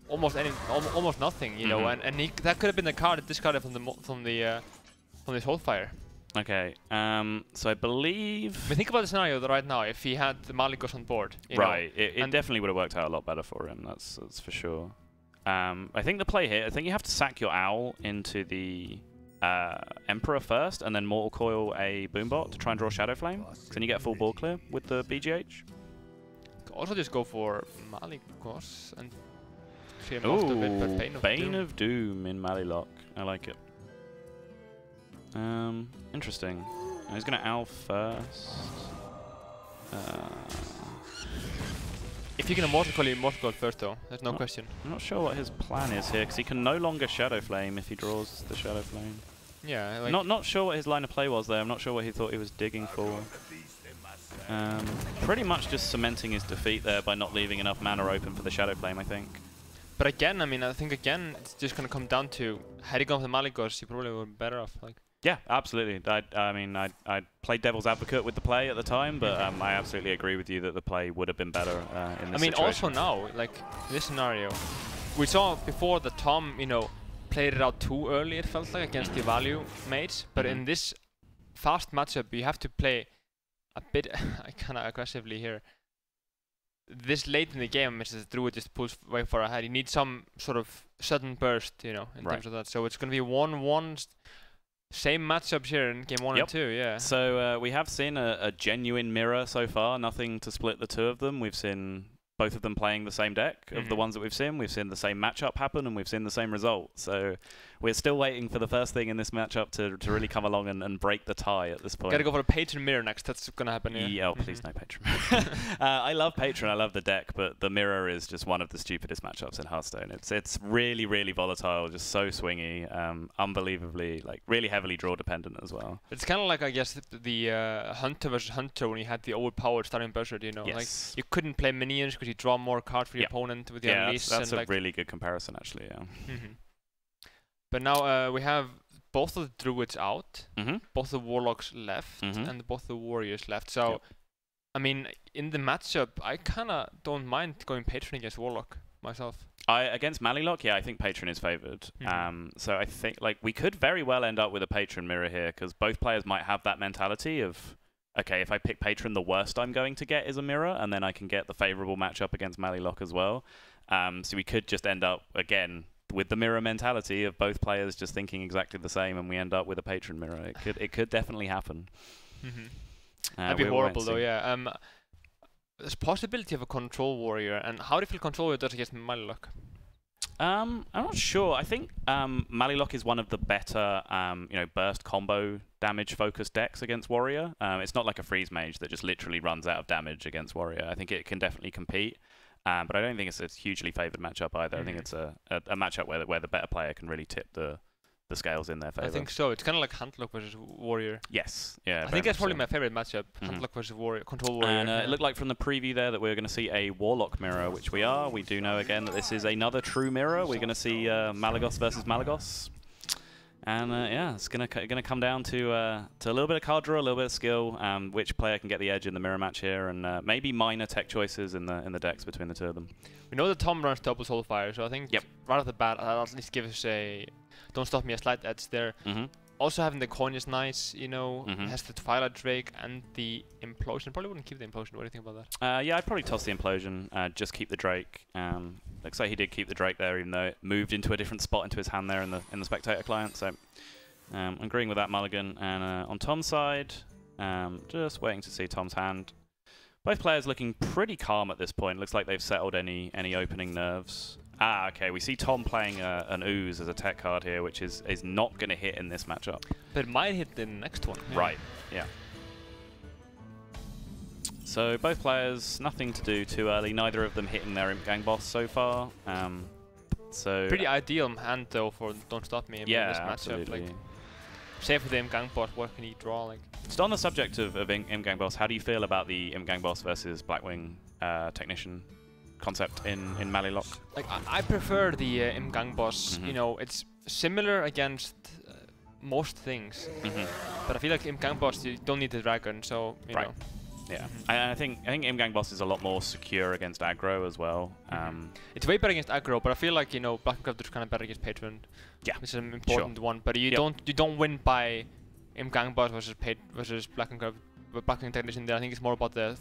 almost nothing, you know. And that could have been the card that discarded from the Soulfire. Okay. So I believe. I mean, think about the scenario that right now. If he had the Malagos on board, you know, it definitely would have worked out a lot better for him. That's for sure. I think the play here. I think you have to sack your Owl into the Emperor first, and then Mortal Coil a Boombot to try and draw Shadow Flame. Then you get full board clear with the BGH. Also just go for Malagos and clear most of it, but Bane of Doom in Malilock. I like it. Interesting. He's going to Owl first. If you're going to Mortal Coil, you Mortal Coil first though. There's no question. I'm not sure what his plan is here, because he can no longer Shadow Flame if he draws the Shadow Flame. Yeah. Like Not sure what his line of play was there. I'm not sure what he thought he was digging for. Pretty much just cementing his defeat there by not leaving enough mana open for the Shadow Flame, I think. But again, I mean, I think again, it's just going to come down to, had he gone for the Malygos, he probably would be better off. Like. Yeah, absolutely. I mean, I played devil's advocate with the play at the time, but I absolutely agree with you that the play would have been better in this situation. Also now, like, this scenario, we saw before that Tom, you know, played it out too early, it felt like, against the value mates. But in this fast matchup, you have to play a bit kind of aggressively here. This late in the game, Mrs. Druid just pulls way far ahead. You need some sort of sudden burst, you know, in terms of that. So it's going to be 1-1. Same matchups here in game 1 and 2, yeah. So we have seen a genuine mirror so far, nothing to split the two of them. We've seen both of them playing the same deck of the ones that we've seen. We've seen the same matchup happen, and we've seen the same result. So we're still waiting for the first thing in this matchup to really come along and break the tie at this point. Gotta go for a Patron mirror next. That's gonna happen. Yeah, please no Patron. I love Patron. I love the deck, but the mirror is just one of the stupidest matchups in Hearthstone. It's really, really volatile, just so swingy, unbelievably, like, really heavily draw dependent as well. It's kind of like, I guess, the Hunter versus Hunter when you had the overpowered starting buzzard. You know, like you couldn't play minions because you draw more cards for your opponent with the unleash. That's a really good comparison, actually. Yeah. But now we have both of the druids out, both the warlocks left, and both the warriors left. So, I mean, in the matchup, I kind of don't mind going Patron against warlock myself. Against Malilock, yeah, I think Patron is favored. So I think, like, we could very well end up with a Patron mirror here, because both players might have that mentality of, okay, if I pick Patron, the worst I'm going to get is a mirror, and then I can get the favorable matchup against Malilock as well. So we could just end up, again, with the mirror mentality of both players just thinking exactly the same, and we end up with a Patron mirror. It could definitely happen. That'd be horrible, though. Yeah. There's possibility of a control warrior, and how do you feel control warrior does against Malilock? I'm not sure. I think Malilock is one of the better, burst combo damage focused decks against warrior. It's not like a freeze mage that just literally runs out of damage against warrior. I think it can definitely compete. But I don't think it's a hugely favoured matchup either. I think it's a matchup where the better player can really tip the scales in their favour. I think so. It's kind of like Huntlock versus Warrior. Yes. Yeah. I think that's probably my favourite matchup, Huntlock versus Warrior, Control Warrior. And it looked like from the preview there that we're going to see a Warlock mirror, which we are. We do know again that this is another true mirror. We're going to see Malygos versus Malygos. And yeah, it's gonna come down to a little bit of card draw, a little bit of skill, which player can get the edge in the mirror match here, and maybe minor tech choices in the decks between the two of them. We know that Tom runs double Soulfire, so I think right off the bat, I'll at least give us a Don't Stop Me a slight edge there. Also having the coin is nice, you know. It has the Twilight Drake and the Implosion. Probably wouldn't keep the Implosion. What do you think about that? Yeah, I'd probably toss the Implosion. Just keep the Drake. Looks like he did keep the Drake there, even though it moved into a different spot into his hand there in the spectator client. So I'm agreeing with that mulligan. And on Tom's side, just waiting to see Tom's hand. Both players looking pretty calm at this point. Looks like they've settled any opening nerves. Okay, we see Tom playing an Ooze as a tech card here, which is not going to hit in this matchup. But it might hit the next one. Yeah. Right, yeah. So both players, nothing to do too early. Neither of them hitting their Imp Gang boss so far. So pretty ideal hand, though, for Don't Stop Me in this matchup. Absolutely. Like, save for the Imp Gang boss, what can he draw? Like, just on the subject of Imp Gang boss, how do you feel about the Imp Gang boss versus Blackwing Technician concept in Malilock? Like, I prefer the Imp Gang boss. You know, it's similar against most things, but I feel like Imp Gang boss, you don't need the dragon, so you know. Yeah, I think Imp Gang boss is a lot more secure against aggro as well. It's way better against aggro, but I feel like, you know, Black and Craft is kind of better against Patron. Yeah, it's an important one, but you don't win by Imp Gang boss versus Black and Craft. Black and Technician there, I think it's more about the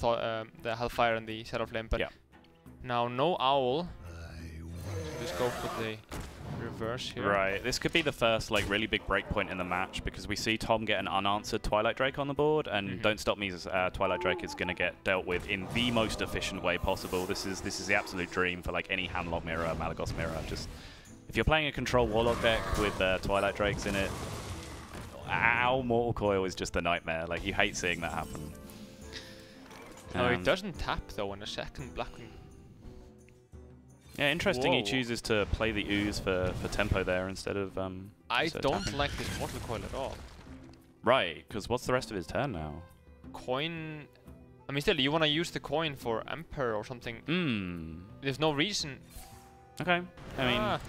Hellfire and the Shadow Flame. But now no Owl. So just go for the reverse here. Right, this could be the first like really big breakpoint in the match, because we see Tom get an unanswered Twilight Drake on the board, and Don't Stop Me's Twilight Drake is going to get dealt with in the most efficient way possible. This is the absolute dream for like any Hamlock mirror, Malygos mirror. Just if you're playing a control Warlock deck with Twilight Drakes in it, Owl Mortal Coil is just a nightmare. Like, you hate seeing that happen. No, it doesn't tap though in a second Blackwing. Yeah, interesting. He chooses to play the Ooze for tempo there instead of. I don't like this Mortal Coil at all. Right, because what's the rest of his turn now? Coin I mean, still, you want to use the coin for Emperor or something. There's no reason. Okay. I mean,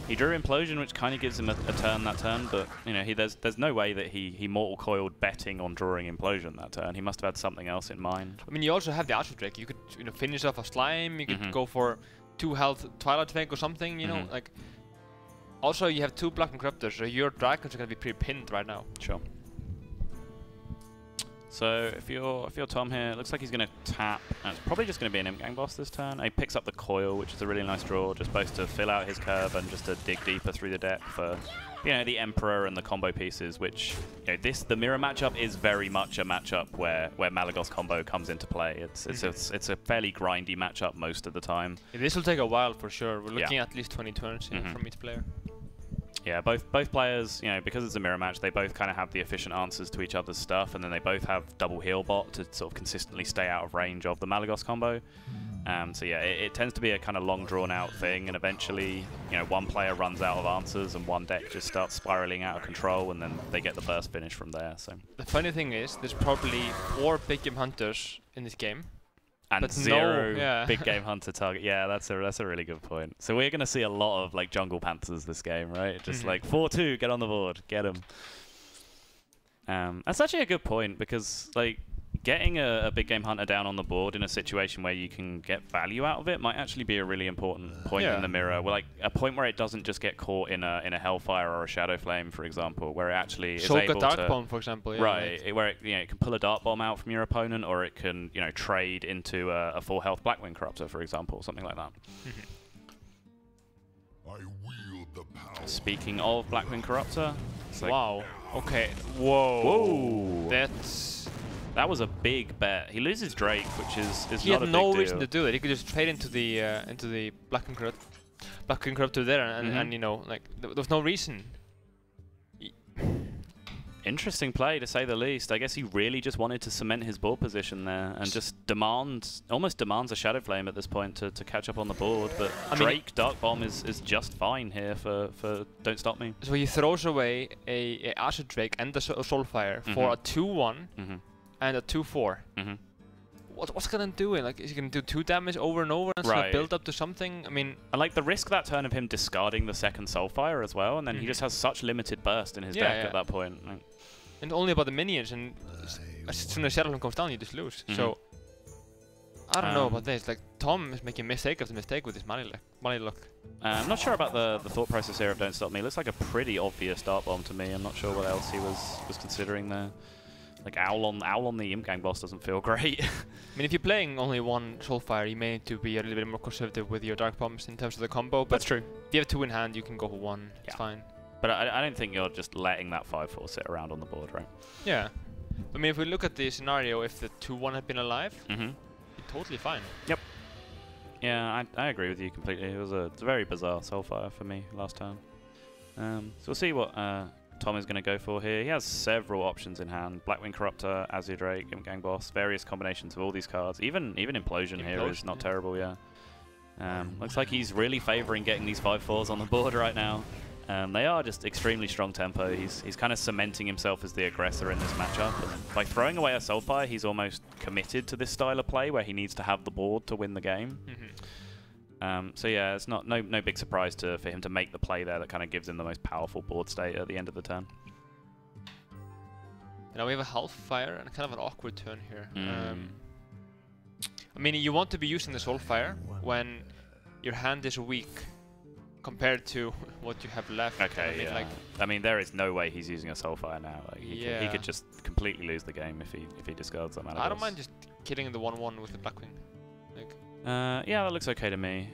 he drew Implosion, which kind of gives him a turn that turn, but you know, there's no way that he Mortal Coiled betting on drawing Implosion that turn. He must have had something else in mind. I mean, you also have the Archdrake. You could finish off a Slime. You could go for 2 health Twilight Drake or something. You know, like. Also, you have 2 Black Corruptors, so your dragons are gonna be pretty pinned right now. Sure. So if you're Tom here, it looks like he's going to tap. And it's probably just going to be an Imp Gang boss this turn. He picks up the Coil, which is a really nice draw, just both to fill out his curve and just to dig deeper through the deck for, you know, the Emperor and the combo pieces. Which, you know, the mirror matchup is very much a matchup where Malygos combo comes into play. It's a fairly grindy matchup most of the time. Yeah, this will take a while for sure. We're looking at least 20 turns from each player. Yeah, both players, you know, because it's a mirror match, they both kind of have the efficient answers to each other's stuff, and then they both have double heal bot to sort of consistently stay out of range of the Malygos combo. So yeah, it tends to be a kind of long drawn out thing, and eventually, you know, one player runs out of answers and one deck just starts spiraling out of control, and then they get the burst finish from there. So the funny thing is, there's probably 4 big game hunters in this game. And but 0 big game hunter target. Yeah, that's a really good point. So we're gonna see a lot of like jungle panthers this game, right? Just like 4-2, get on the board, get them. That's actually a good point because like getting a big game hunter down on the board in a situation where you can get value out of it might actually be a really important point in the mirror. Where like a point where it doesn't just get caught in a Hellfire or a Shadow Flame, for example, where it actually is able Dark to Bomb, for example. Yeah, right, where it can pull a Dark Bomb out from your opponent, or it can trade into a full health Blackwing Corruptor, for example, something like that. I wield the power. Speaking of Blackwing Corruptor, wow. Okay. Whoa. That was a big bet. He loses Drake, which is not a big deal. He had no reason to do it. He could just trade into the Blackwing Corruptor there, and you know, like there was no reason. Interesting play, to say the least. I guess he really just wanted to cement his board position there and just almost demands a Shadow Flame at this point to catch up on the board. But Drake Dark Bomb is just fine here for Don't Stop Me. So he throws away a Acid Drake and a Soulfire for a 2-1 and a 2-4. What's gonna do it? Like, is he gonna do 2 damage over and over and sort of build up to something? I mean, I like the risk that turn of him discarding the second Soulfire as well, and then he just has such limited burst in his deck at that point. Like, and only about the minions, and as soon as Shadow Flame comes down, you just lose. So I don't know about this. Like, Tom is making mistake after mistake with his money luck. I'm not sure about the thought process here of Don't Stop Me. It looks like a pretty obvious Dark Bomb to me. I'm not sure what else he was considering there. Like Owl on the Imp Gang boss doesn't feel great. I mean, if you're playing only one Soulfire, you may need to be a little bit more conservative with your Dark Bombs in terms of the combo. But that's true. If you have 2 in hand, you can go for 1. It's fine. But I don't think you're just letting that 5-4 sit around on the board, right? Yeah. I mean, if we look at the scenario, if the 2-1 had been alive, you're totally fine. Yep. Yeah, I agree with you completely. It's a very bizarre Soulfire for me last time. So we'll see what Tom is going to go for here. He has several options in hand. Blackwing Corruptor, Azure Drake, Imp Gang Boss, various combinations of all these cards. Even Implosion here is not terrible, looks like he's really favouring getting these 5-4s on the board right now. They are just extremely strong tempo. He's kind of cementing himself as the aggressor in this matchup. And by throwing away a Soulfire, he's almost committed to this style of play where he needs to have the board to win the game. So yeah, it's no big surprise for him to make the play there that kind of gives him the most powerful board state at the end of the turn. Now we have a Hellfire and kind of an awkward turn here. I mean, you want to be using the Soulfire when your hand is weak compared to what you have left. Okay, I mean, there is no way he's using a Soulfire now. Like, he could just completely lose the game if he discards that. I don't mind just killing the 1-1 with the Blackwing. Like, yeah, that looks okay to me.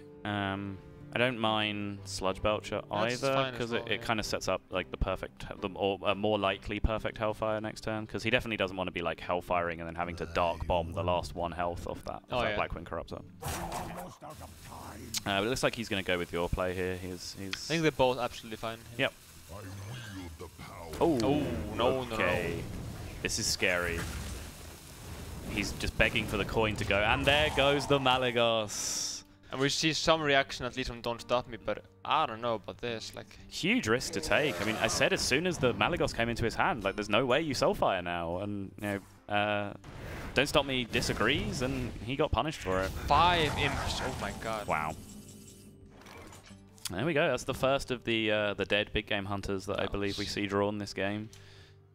I don't mind Sludge Belcher either, because it kind of sets up like a more likely perfect Hellfire next turn, because he definitely doesn't want to be like Hellfiring and then having to Dark Bomb the last 1 health off that Blackwing Corruptor. But it looks like he's going to go with your play here. I think they're both absolutely fine. Yep. Oh, no. This is scary. He's just begging for the coin to go, and there goes the Malygos. And we see some reaction, at least from Don't Stop Me, but I don't know about this. Like, huge risk to take. I mean, I said as soon as the Malygos came into his hand, like, there's no way you Soulfire now, and DontStopMe disagrees, and he got punished for it. 5 imps. Oh my god. Wow. There we go. That's the first of the dead big game hunters that I believe we see drawn this game.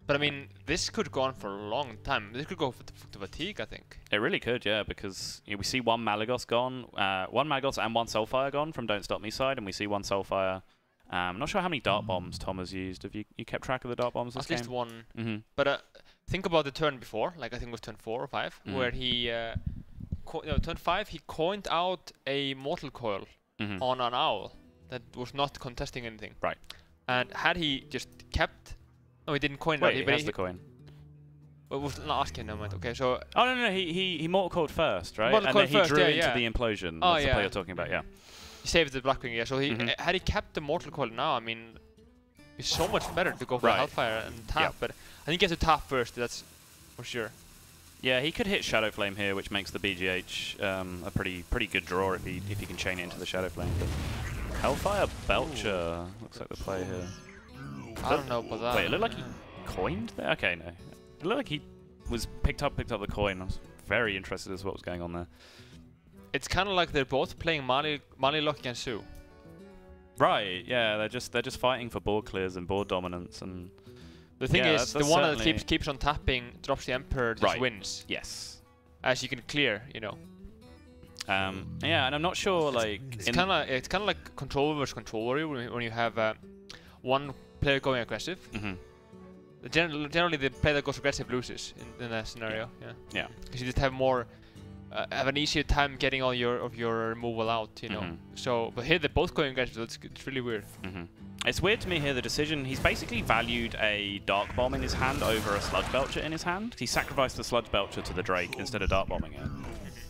But I mean, this could go on for a long time. This could go to fatigue, I think. It really could, yeah, because we see one Malagos gone, one Malagos and one Soulfire gone from DontStopMe side, and we see one Soulfire. I'm not sure how many dart bombs Tom has used. Have you kept track of the dart bombs this game? At least one. Mm-hmm. But think about the turn before, like I think it was turn 4 or 5, where he, turn 5, he coined out a Mortal Coil on an Owl that was not contesting anything. Right. And had he just kept... No, he didn't coin it. Wait, he has the coin. Well, was not asking no moment. Okay, so... Oh, no, he Mortal Coiled first, right? Mortal and Coiled then he first, drew yeah, into yeah. the implosion. Oh, That's the yeah. play you're talking about, yeah. He saved the Blackwing, yeah. So he had he kept the Mortal Coil now, I mean, it's so much better to go for Hellfire and tap. Yep. But I think he has to tap first, that's for sure. Yeah, he could hit Shadow Flame here, which makes the BGH a pretty good draw if he can chain it into the Shadow Flame. But Hellfire Belcher looks like the play here. I don't know about that. Wait, it looked like he coined there? Okay, no. It looked like he was picked up the coin. I was very interested as to what was going on there. It's kind of like they're both playing Mali Lock against Sue. Right, yeah, they're just fighting for board clears and board dominance, and the thing is, the one that certainly keeps on tapping, drops the Emperor, just wins. Yes. As you can clear, you know. Yeah, and I'm not sure, like... It's kind of like control versus control warrior when you have one player going aggressive. Generally, the player that goes aggressive loses in that scenario. Yeah. Because you just have more, have an easier time getting all your removal out, you know. So, but here they're both going aggressive. So it's really weird. It's weird to me here, the decision. He's basically valued a Dark Bomb in his hand over a Sludge Belcher in his hand. He sacrificed the Sludge Belcher to the Drake instead of Dark Bombing it.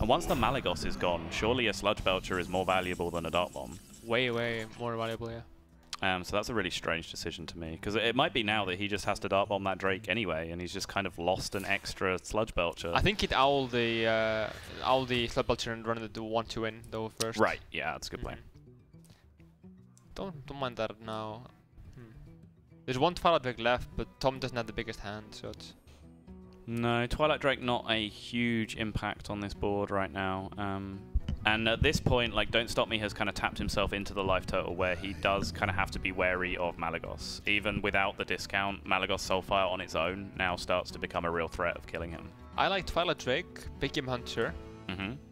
And once the Malagos is gone, surely a Sludge Belcher is more valuable than a Dark Bomb. Way more valuable, yeah. So that's a really strange decision to me, because it might be now that he just has to Dart Bomb that Drake anyway, and he's just kind of lost an extra Sludge Belcher. I think he'd owl the Sludge Belcher and run the 1-2 in though first. Right, yeah, that's a good plan. Don't mind that now. There's one Twilight Drake left, but Tom doesn't have the biggest hand, so it's... No, Twilight Drake not a huge impact on this board right now. And at this point, like, DontStopMe has kind of tapped himself into the life total where he does kind of have to be wary of Malagos. Even without the discount, Malagos Soulfire on its own now starts to become a real threat of killing him. I like Twilight Drake, Big Game Hunter,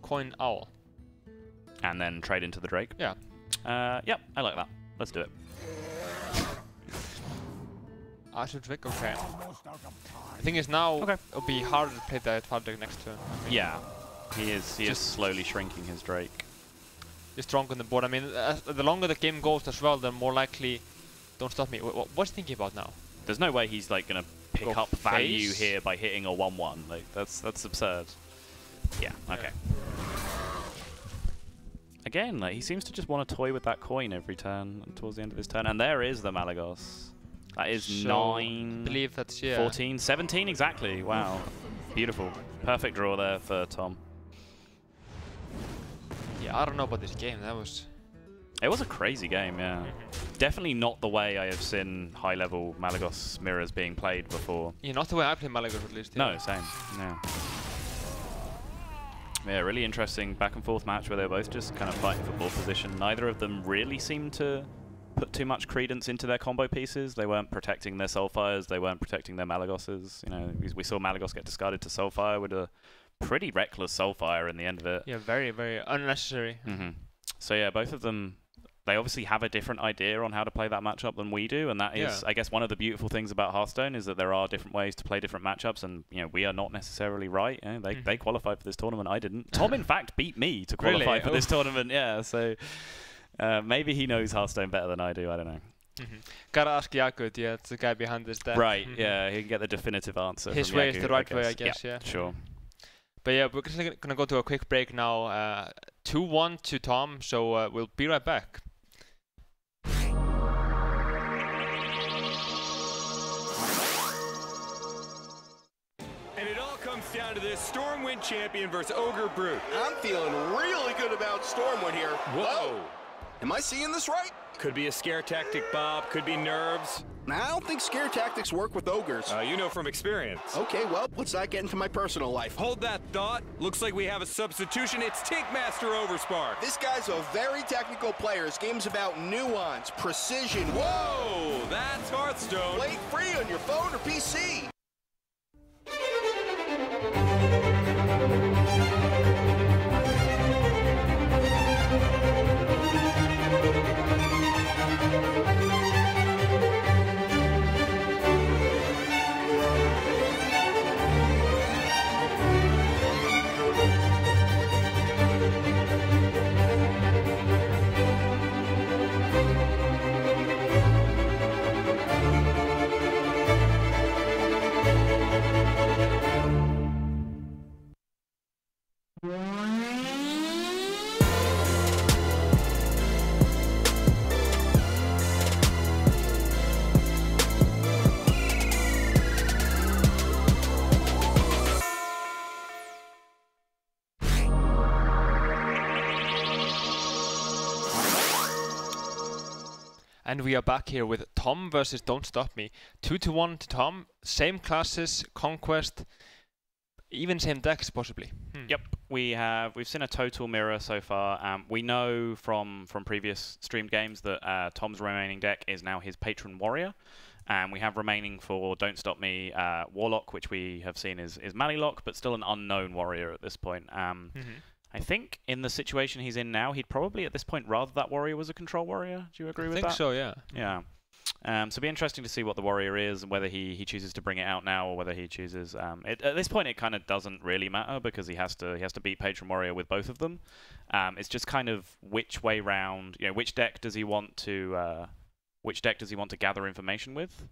Coin Owl. And then trade into the Drake? Yeah. Yep, I like that. Let's do it. Archer Drake, okay. The thing is now, it'll be harder to play the Twilight Drake next turn. I mean, yeah. He is slowly shrinking his Drake. He's strong on the board. I mean, the longer the game goes as well, the more likely DontStopMe. What's he thinking about now? There's no way he's like gonna pick up value here by hitting a 1-1. Like that's absurd. Yeah. Okay. Again, like he seems to just want to toy with that coin every turn towards the end of his turn. And there is the Malagos. That is so 9. I believe that's 14, 17 exactly. Wow. Beautiful. Perfect draw there for Tom. Yeah, I don't know about this game. It was a crazy game, yeah. Definitely not the way I have seen high-level Malagos mirrors being played before. Yeah, not the way I play Malagos at least. Yeah. No, same. Yeah. Yeah, really interesting back-and-forth match where they're both just kind of fighting for ball position. Neither of them really seemed to put too much credence into their combo pieces. They weren't protecting their Soulfires. They weren't protecting their Malagoses. You know, we saw Malagos get discarded to Soulfire with a pretty reckless Soulfire in the end of it. Yeah, very, very unnecessary. So yeah, both of them, they obviously have a different idea on how to play that matchup than we do, and that is, I guess, one of the beautiful things about Hearthstone is that there are different ways to play different matchups, and you know, we are not necessarily right. You know, they qualified for this tournament. I didn't. Tom, in fact, beat me to qualify for this tournament. Yeah, so maybe he knows Hearthstone better than I do. I don't know. Gotta ask Yakut, yeah, it's the guy behind this deck. Right, yeah, he can get the definitive answer. His from way Yakut, is the right way, I guess, yeah. Sure. But yeah, we're just gonna go to a quick break now. 2-1 to Tom, so we'll be right back. And it all comes down to this Stormwind champion versus Ogre Brute. I'm feeling really good about Stormwind here. Whoa! Am I seeing this right? Could be a scare tactic, Bob. Could be nerves. I don't think scare tactics work with ogres. You know from experience. Okay, well, let's not get into my personal life. Hold that thought. Looks like we have a substitution. It's Tankmaster Overspark. This guy's a very technical player. His game's about nuance, precision. Whoa, that's Hearthstone. Play it free on your phone or PC. And we are back here with Tom versus Don't Stop Me. 2-1 to Tom. Same classes, Conquest, even same decks possibly. Yep, we've seen a total mirror so far. We know from previous streamed games that Tom's remaining deck is now his Patron Warrior. And we have remaining for Don't Stop Me Warlock, which we have seen is Malilock, but still an unknown warrior at this point. I think in the situation he's in now, he'd probably at this point rather that warrior was a control warrior. Do you agree with that? I think so, yeah. Yeah. So it'll be interesting to see what the warrior is and whether he chooses to bring it out now or whether he chooses. At this point, it kind of doesn't really matter because he has to beat Patron Warrior with both of them. It's just kind of which way round, which deck does he want to gather information with?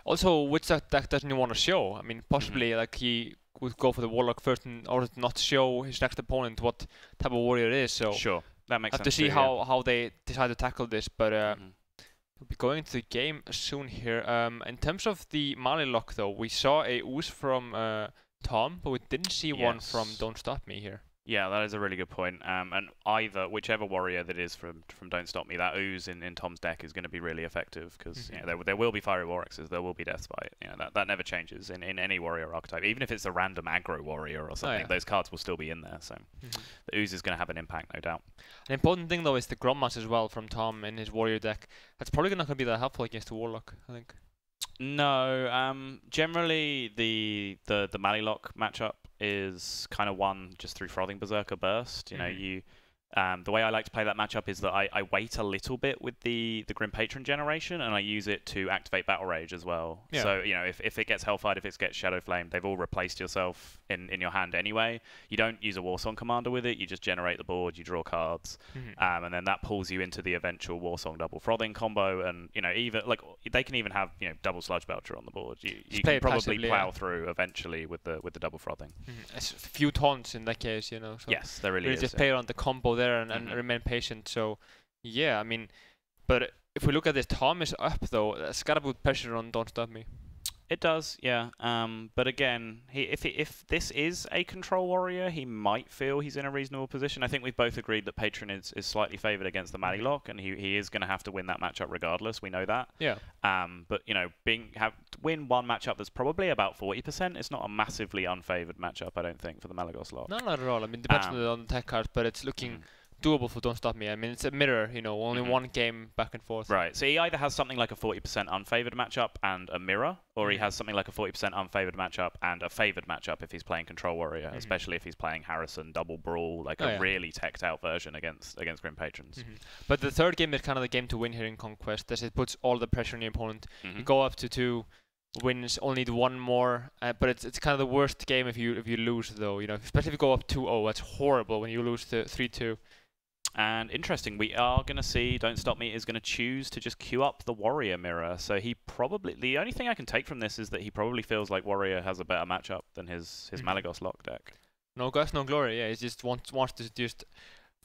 Also, which deck doesn't he want to show? I mean, possibly like he would go for the Warlock first in order to not show his next opponent what type of warrior it is. So sure, that makes sense. Have to see how they decide to tackle this, but we'll be going to the game soon here. In terms of the Malilock, though, we saw a ooze from Tom, but we didn't see one from Don't Stop Me here. Yeah, that is a really good point. And whichever warrior that is from Don't Stop Me, that ooze in Tom's deck is going to be really effective because there will be Fiery Warxes, there will be Deathbite. That never changes in any warrior archetype. Even if it's a random aggro warrior or something, those cards will still be in there. So the ooze is going to have an impact, no doubt. An important thing though is the Grommass as well from Tom in his warrior deck. That's probably not going to be that helpful against the Warlock, I think. No, generally the Malilock matchup is kind of won just through Frothing Berserker Burst. The way I like to play that matchup is that I wait a little bit with the Grim Patron generation, and I use it to activate Battle Rage as well. Yeah. So, if it gets Hellfired, if it gets Shadow Flame, they've all replaced yourself in your hand anyway. You don't use a Warsong Commander with it, you just generate the board, you draw cards, and then that pulls you into the eventual Warsong Double Frothing combo, and, even, they can even have, double Sludge Belcher on the board. You can probably plow through eventually with the Double Frothing. It's a few taunts in that case, So yes, there really is. Just play on the combo there and remain patient. So, yeah, I mean, but if we look at this, Tom is up though. It's got to put pressure on Don't Stop Me. It does, yeah. But again, if this is a control warrior, he might feel he's in a reasonable position. I think we've both agreed that Patron is slightly favoured against the Malilock, and he is going to have to win that matchup regardless. We know that. Yeah. But win one matchup that's probably about 40%. It's not a massively unfavoured matchup, I don't think, for the Malagos Lock. No, not at all. I mean, depends on the tech cards, but it's looking doable for Don't Stop Me. I mean, it's a mirror, only one game back and forth. Right. So he either has something like a 40% unfavoured matchup and a mirror, or he has something like a 40% unfavoured matchup and a favoured matchup if he's playing Control Warrior, especially if he's playing Harrison, Double Brawl, a really teched out version against Grim Patrons. But the third game is kind of the game to win here in Conquest, as it puts all the pressure on your opponent. You go up to 2 wins, only need 1 more, but it's kind of the worst game if you lose though. Especially if you go up 2-0, that's horrible when you lose to 3-2. And interesting, we are going to see Don't Stop Me is going to choose to just queue up the Warrior mirror. So the only thing I can take from this is that he probably feels like Warrior has a better matchup than his Malagos Lock deck. No guts, no glory. Yeah, he just wants to just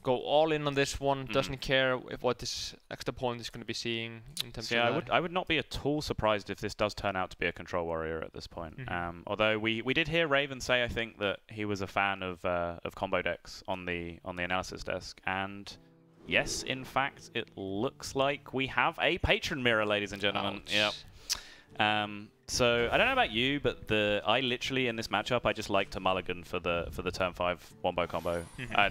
go all in on this one. Doesn't care what this next opponent is going to be seeing in terms of I would not be at all surprised if this does turn out to be a Control Warrior at this point. Although we did hear Raven say, I think, that he was a fan of combo decks on the analysis desk, and yes, in fact, it looks like we have a Patron mirror, ladies and gentlemen. Yep. So I don't know about you, but I literally in this matchup I just like to mulligan for the turn 5 wombo combo.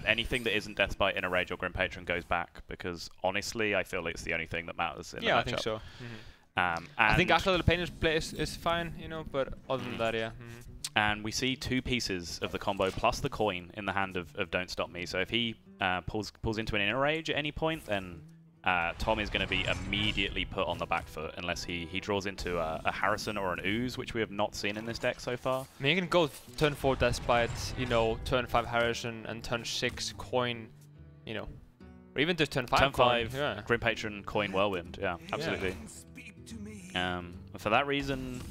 Anything that isn't Deathbite, Inner Rage, or Grim Patron goes back because honestly I feel it's the only thing that matters in the matchup. I think so. I think actually the Painter's play is fine, you know, but other than that, yeah. And we see 2 pieces of the combo plus the coin in the hand of Don't Stop Me. So if he pulls into an Inner Rage at any point, then Tom is going to be immediately put on the back foot unless he draws into a Harrison or an Ooze, which we have not seen in this deck so far. I mean, you can go turn 4 Deathbite, you know, turn 5 Harrison, and turn 6 coin, you know, or even just turn 5 turn coin. 5 yeah. Grim Patron, coin Whirlwind. Yeah, absolutely. For that reason,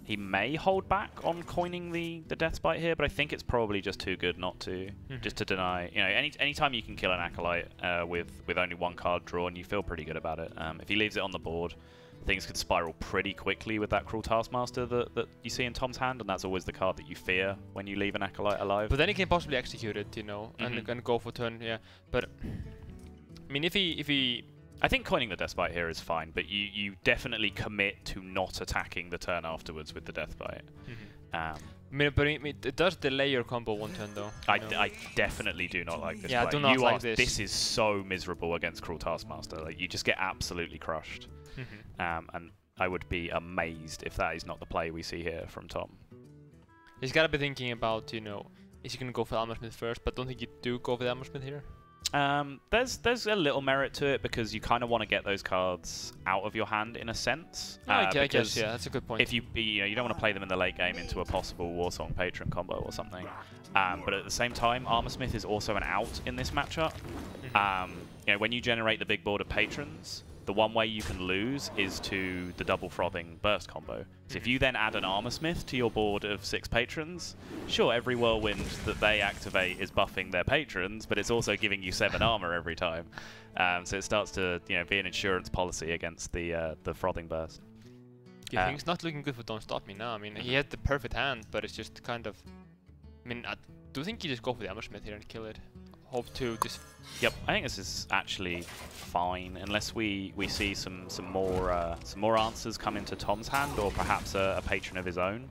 he may hold back on coining the Deathbite here, but I think it's probably just too good not to. Just to deny, you know, anytime you can kill an Acolyte with only 1 card drawn, you feel pretty good about it. If he leaves it on the board, things could spiral pretty quickly with that Cruel Taskmaster that you see in Tom's hand, and that's always the card that you fear when you leave an Acolyte alive. But then he can possibly execute it, you know, and go for turn, yeah. But I mean, if he I think coining the Deathbite here is fine, but you definitely commit to not attacking the turn afterwards with the Deathbite. I mean, but it does delay your combo 1 turn, though. I definitely do not like this. Yeah, play. I do not like this. This is so miserable against Cruel Taskmaster. Like, you just get absolutely crushed. And I would be amazed if that is not the play we see here from Tom. He's got to be thinking about, you know, is he going to go for the Armorsmith first? But don't think you do go for the Armorsmith here. There's a little merit to it because you kind of want to get those cards out of your hand in a sense. I guess, yeah, that's a good point. If you don't want to play them in the late game into a possible Warsong Patron combo or something. But at the same time, Armorsmith is also an out in this matchup. You know, when you generate the big board of patrons, the one way you can lose is to the double frothing burst combo. So if you then add an Armorsmith to your board of 6 patrons, sure, every whirlwind that they activate is buffing their patrons, but it's also giving you 7 armor every time. So it starts to be an insurance policy against the frothing burst. Yeah, things not looking good for Don't Stop Me now. I mean, he had the perfect hand, but it's just kind of. I mean, I do think you just go for the Armorsmith here and kill it. Hope to just. Yep, I think this is actually fine unless we see some more answers come into Tom's hand or perhaps a patron of his own.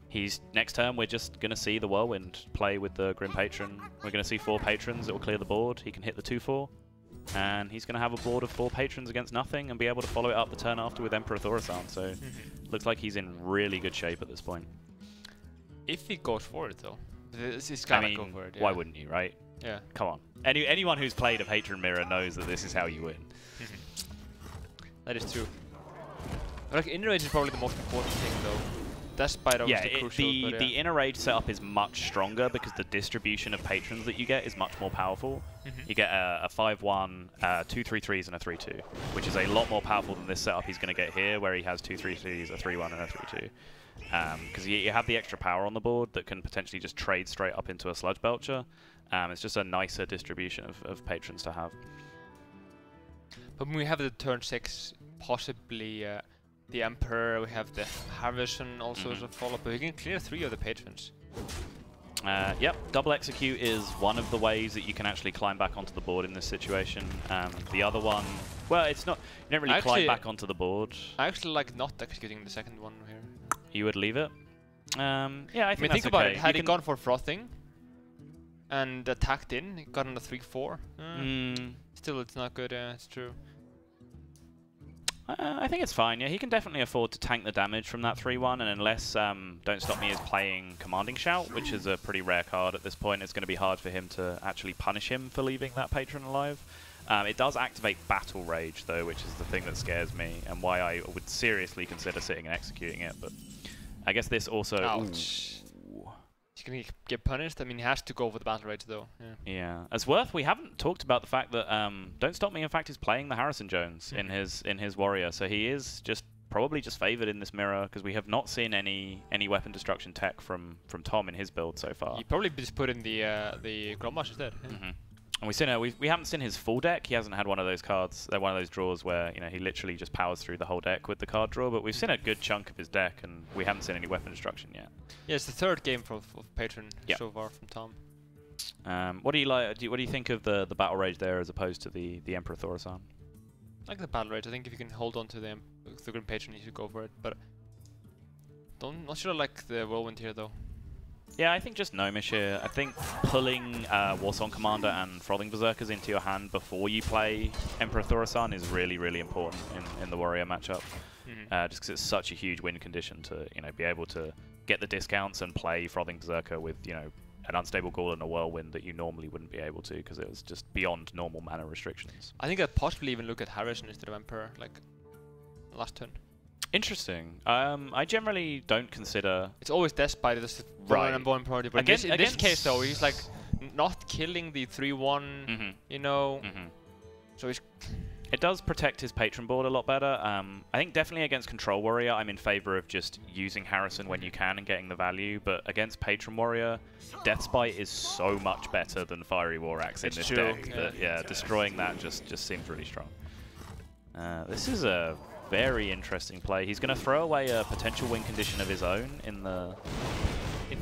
He's next turn we're just gonna see the Whirlwind play with the Grim Patron. We're gonna see 4 patrons that will clear the board. He can hit the 2/4, and he's gonna have a board of 4 patrons against nothing and be able to follow it up the turn after with Emperor Thaurissan. So looks like he's in really good shape at this point. If he goes for it though, he's gotta go for it. Yeah. Why wouldn't you, right? Yeah. Come on. Anyone who's played a Patron Mirror knows that this is how you win. That is true. Like, Inner Rage is probably the most important thing, though. Despite obviously crucial. The Inner Rage setup is much stronger because the distribution of patrons that you get is much more powerful. You get a 5/1, 2 3/3s, and a 3/2, which is a lot more powerful than this setup he's going to get here, where he has 2 3/3s, a 3/1, and a 3/2. Because you have the extra power on the board that can potentially just trade straight up into a Sludge Belcher. It's just a nicer distribution of patrons to have. But when we have the turn 6, possibly the Emperor, we have the Harvison also as a follow-up, but we can clear 3 of the patrons. Yep, double execute is one of the ways that you can actually climb back onto the board in this situation. The other one, well, it's not. You don't really climb back onto the board. I actually like not executing the second one here. You would leave it? Yeah, I think think about it. Had he gone for frothing and attacked in, he got on a 3/4. Still, it's not good. Yeah, it's true. I think it's fine. Yeah, he can definitely afford to tank the damage from that 3/1, and unless Don't Stop Me is playing Commanding Shout, which is a pretty rare card at this point, it's going to be hard for him to actually punish him for leaving that patron alive. It does activate Battle Rage, though, which is the thing that scares me, and why I would seriously consider sitting and executing it. But I guess this also... Ouch. He's going to get punished? I mean, he has to go for the Battle Rage, though. Yeah. As worth, we haven't talked about the fact that Don't Stop Me, in fact, is playing the Harrison Jones in his Warrior, so he is probably just favoured in this mirror, because we have not seen any weapon destruction tech from Tom in his build so far. He probably just put in the Grommash instead. And we haven't seen his full deck. He hasn't had one of those cards, one of those draws where he literally just powers through the whole deck with the card draw. But we've seen a good chunk of his deck, and we haven't seen any weapon destruction yet. Yeah, it's the 3rd game for Patron so far from Tom. What do you like? What do you think of the Battle Rage there as opposed to the Emperor Thaurissan? I like the Battle Rage. I think if you can hold on to the the Green Patron, he should go for it. But not sure I like the Whirlwind here though. Yeah, I think just Gnomish here. I think pulling Warsong Commander and Frothing Berserkers into your hand before you play Emperor Thaurissan is really, really important in the Warrior matchup. Just because it's such a huge win condition to be able to get the discounts and play Frothing Berserker with an Unstable Ghoul and a Whirlwind that you normally wouldn't be able to because it was just beyond normal mana restrictions. I think I'd possibly even look at Harrison instead of Emperor, like last turn. Interesting. I generally don't consider... It's always Despite, that's the number one priority. But in this case, though, he's like not killing the 3-1, So he's... It does protect his patron board a lot better. I think definitely against Control Warrior, I'm in favor of just using Harrison when you can and getting the value. But against Patron Warrior, Deathspite is so much better than Fiery War Axe in this deck. That, destroying that just seems really strong. This is a very interesting play. He's going to throw away a potential win condition of his own in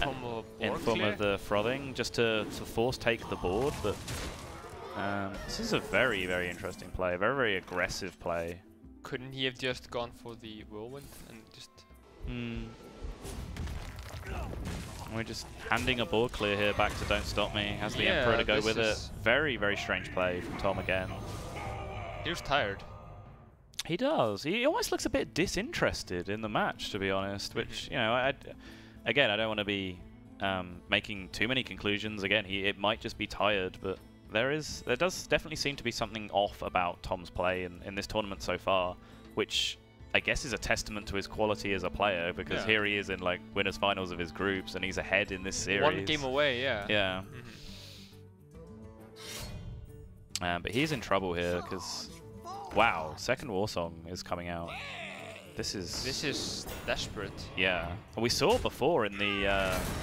form of the Frothing, just to force take the board. But this is a very, very interesting play. A very, very aggressive play. Couldn't he have just gone for the Whirlwind and just... We're just handing a board clear here back to Don't Stop Me. Has the Emperor to go with it. Very, very strange play from Tom again. He was tired. He does. He almost looks a bit disinterested in the match, to be honest. Which, again, I don't want to be making too many conclusions. Again, it might just be tired, but there does definitely seem to be something off about Tom's play in this tournament so far, which I guess is a testament to his quality as a player, because here he is in like winners finals of his groups, and he's ahead in this series. One game away, Yeah. But he's in trouble here because. Wow, second Warsong is coming out. This is desperate. Yeah. We saw before in the...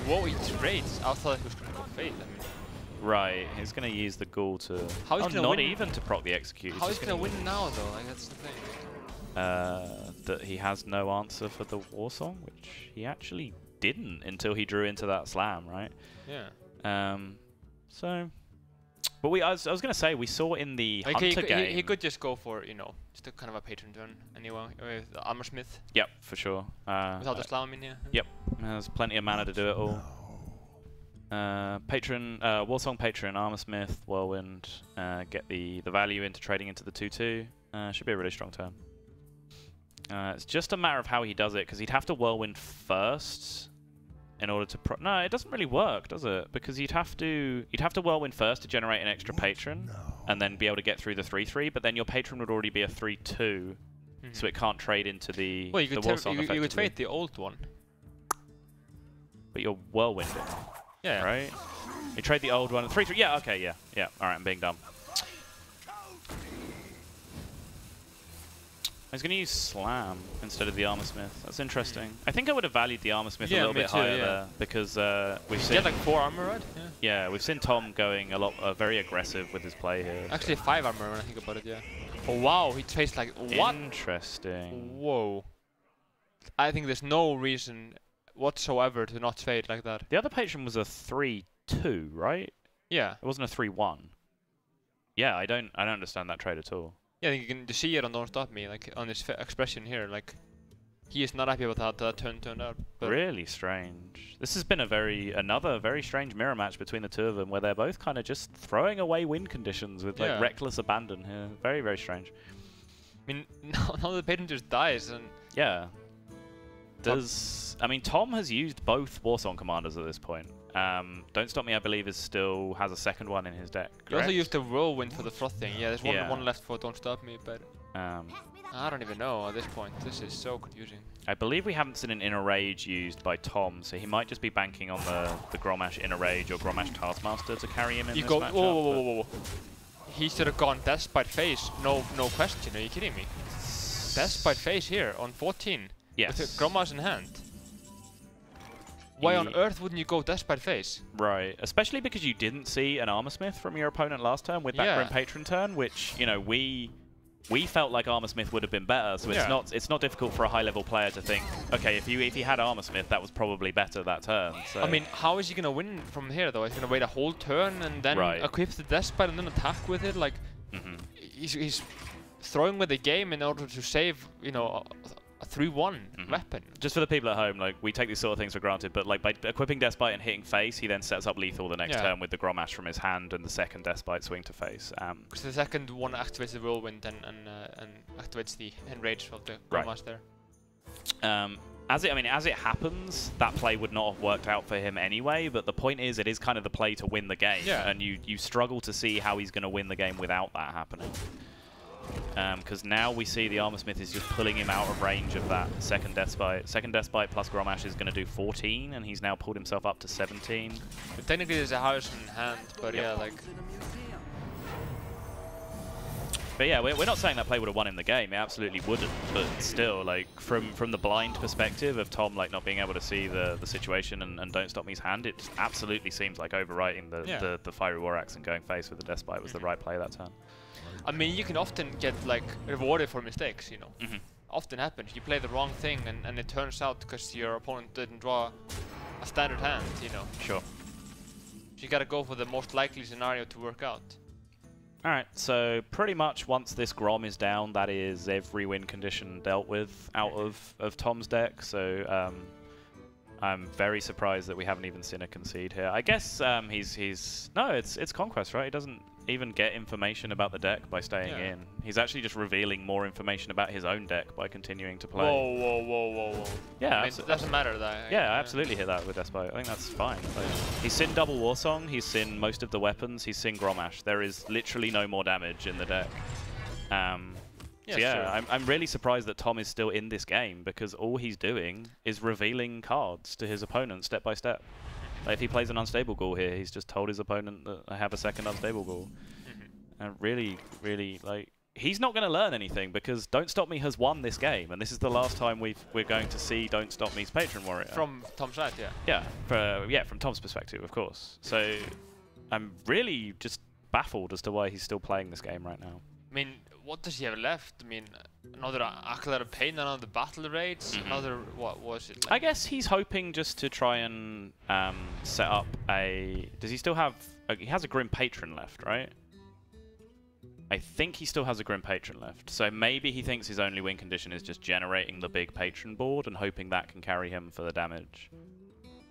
Whoa, he trades. I thought he was going to go Fate. Right, he's going to use the Ghoul to... How is not even to proc the Execute. How is he going to win now, though? Like, that's the thing. That he has no answer for the Warsong, which he actually didn't until he drew into that Slam, right? Yeah. So... But I was going to say, we saw in the Hunter game... He could just go for, just a kind of a patron turn anyway, with Armor Smith. Yep, for sure. Without the Slam in here. Yep, there's plenty of mana to do it all. Patron, Warsong Patron, Armor Smith, Whirlwind, get the value into trading into the 2-2. Should be a really strong turn. It's just a matter of how he does it, because he'd have to Whirlwind first... in order to no, it doesn't really work, does it? Because you'd have to Whirlwind first to generate an extra patron, and then be able to get through the 3-3. But then your patron would already be a 3-2, so it can't trade into the. Well, you could trade the old one. But you're Whirlwinding. Yeah. Right. You trade the old one. 3-3. Yeah. Okay. Yeah. Yeah. All right. I'm being dumb. I was going to use Slam instead of the Armor Smith. That's interesting. I think I would have valued the Armor Smith a little bit higher there, because we've seen... He had like 4 armor, right? Yeah, we've seen Tom going very aggressive with his play here. Actually, 5 armor when I think about it, yeah. Oh wow, he trades like... What? Interesting. Whoa. I think there's no reason whatsoever to not trade like that. The other patron was a 3-2, right? Yeah. It wasn't a 3-1. Yeah, I don't understand that trade at all. Yeah, I think you can see it on Don't Stop Me, like on his expression here, like he is not happy about how that turned out. But really strange. This has been another very strange mirror match between the two of them, where they're both kind of just throwing away win conditions with like reckless abandon here. Very, very strange. I mean, now the patron just dies, and yeah. I mean, Tom has used both Warsong commanders at this point. Don't Stop Me, I believe, still has a second one in his deck. He also used the Whirlwind for the Frothing. Yeah, there's one left for Don't Stop Me, but I don't even know at this point. This is so confusing. I believe we haven't seen an Inner Rage used by Tom, so he might just be banking on the Grommash Inner Rage or Grommash Taskmaster to carry him in this matchup. Whoa. He should have gone Deathspite Phase, no question. Are you kidding me? Deathspite Phase here on 14. Yes. With a Grommash in hand. Why on earth wouldn't you go Deathspite Phase? Right, especially because you didn't see an Armor Smith from your opponent last turn with that Grim Patron turn, which, we felt like Armor Smith would have been better, so it's not difficult for a high-level player to think, okay, if he had Armor Smith, that was probably better that turn. So. I mean, how is he going to win from here, though? He's going to wait a whole turn and then equip the Deathspite and then attack with it? Like, he's throwing with the game in order to save, you know, a 3-1 weapon. Just for the people at home, like, we take these sort of things for granted, but like by equipping Deathbite and hitting face, he then sets up lethal the next turn with the Grommash from his hand and the second Deathbite swing to face. Because the second one activates the whirlwind and activates the enrage of the Grommash there. As it happens, that play would not have worked out for him anyway, but the point is, it is kind of the play to win the game, and you struggle to see how he's going to win the game without that happening. Because now we see the Armor Smith is just pulling him out of range of that second Deathbite. Second Deathbite plus Grommash is going to do 14, and he's now pulled himself up to 17. But technically there's a house in hand, but yeah, like... But yeah, we're not saying that play would have won him the game. It absolutely wouldn't. But still, like from the blind perspective of Tom, like not being able to see the situation and Don't Stop Me's hand, it just absolutely seems like overwriting the Fiery War Axe and going face with the Deathbite was the right play that turn. I mean, you can often get like rewarded for mistakes, you know. Often happens. You play the wrong thing and it turns out because your opponent didn't draw a standard hand, you know. Sure. So you gotta go for the most likely scenario to work out. Alright, so pretty much once this Grom is down, that is every win condition dealt with out of Tom's deck, so I'm very surprised that we haven't even seen a concede here. I guess no, it's Conquest, right? He doesn't even get information about the deck by staying in. He's actually just revealing more information about his own deck by continuing to play. Whoa. Yeah, I mean, it doesn't matter that. Yeah, I absolutely hit that with Deathbite. I think that's fine. Like, he's seen Double Warsong, he's seen most of the weapons, he's seen Grommash. There is literally no more damage in the deck. So yeah, I'm really surprised that Tom is still in this game because all he's doing is revealing cards to his opponent step by step. Like if he plays an Unstable Ghoul here, he's just told his opponent that I have a second Unstable Ghoul. And really, like, he's not going to learn anything because Don't Stop Me has won this game, and this is the last time we're going to see Don't Stop Me's Patron Warrior. From Tom's side, From Tom's perspective, of course. So I'm really just baffled as to why he's still playing this game right now. I mean, what does he have left? I mean, another Acolyte of Pain, another Battle Raids, another, what was it? Like? I guess he's hoping just to try and set up a... Does he still have... he has a Grim Patron left, right? I think he still has a Grim Patron left. So maybe he thinks his only win condition is just generating the big Patron board and hoping that can carry him for the damage.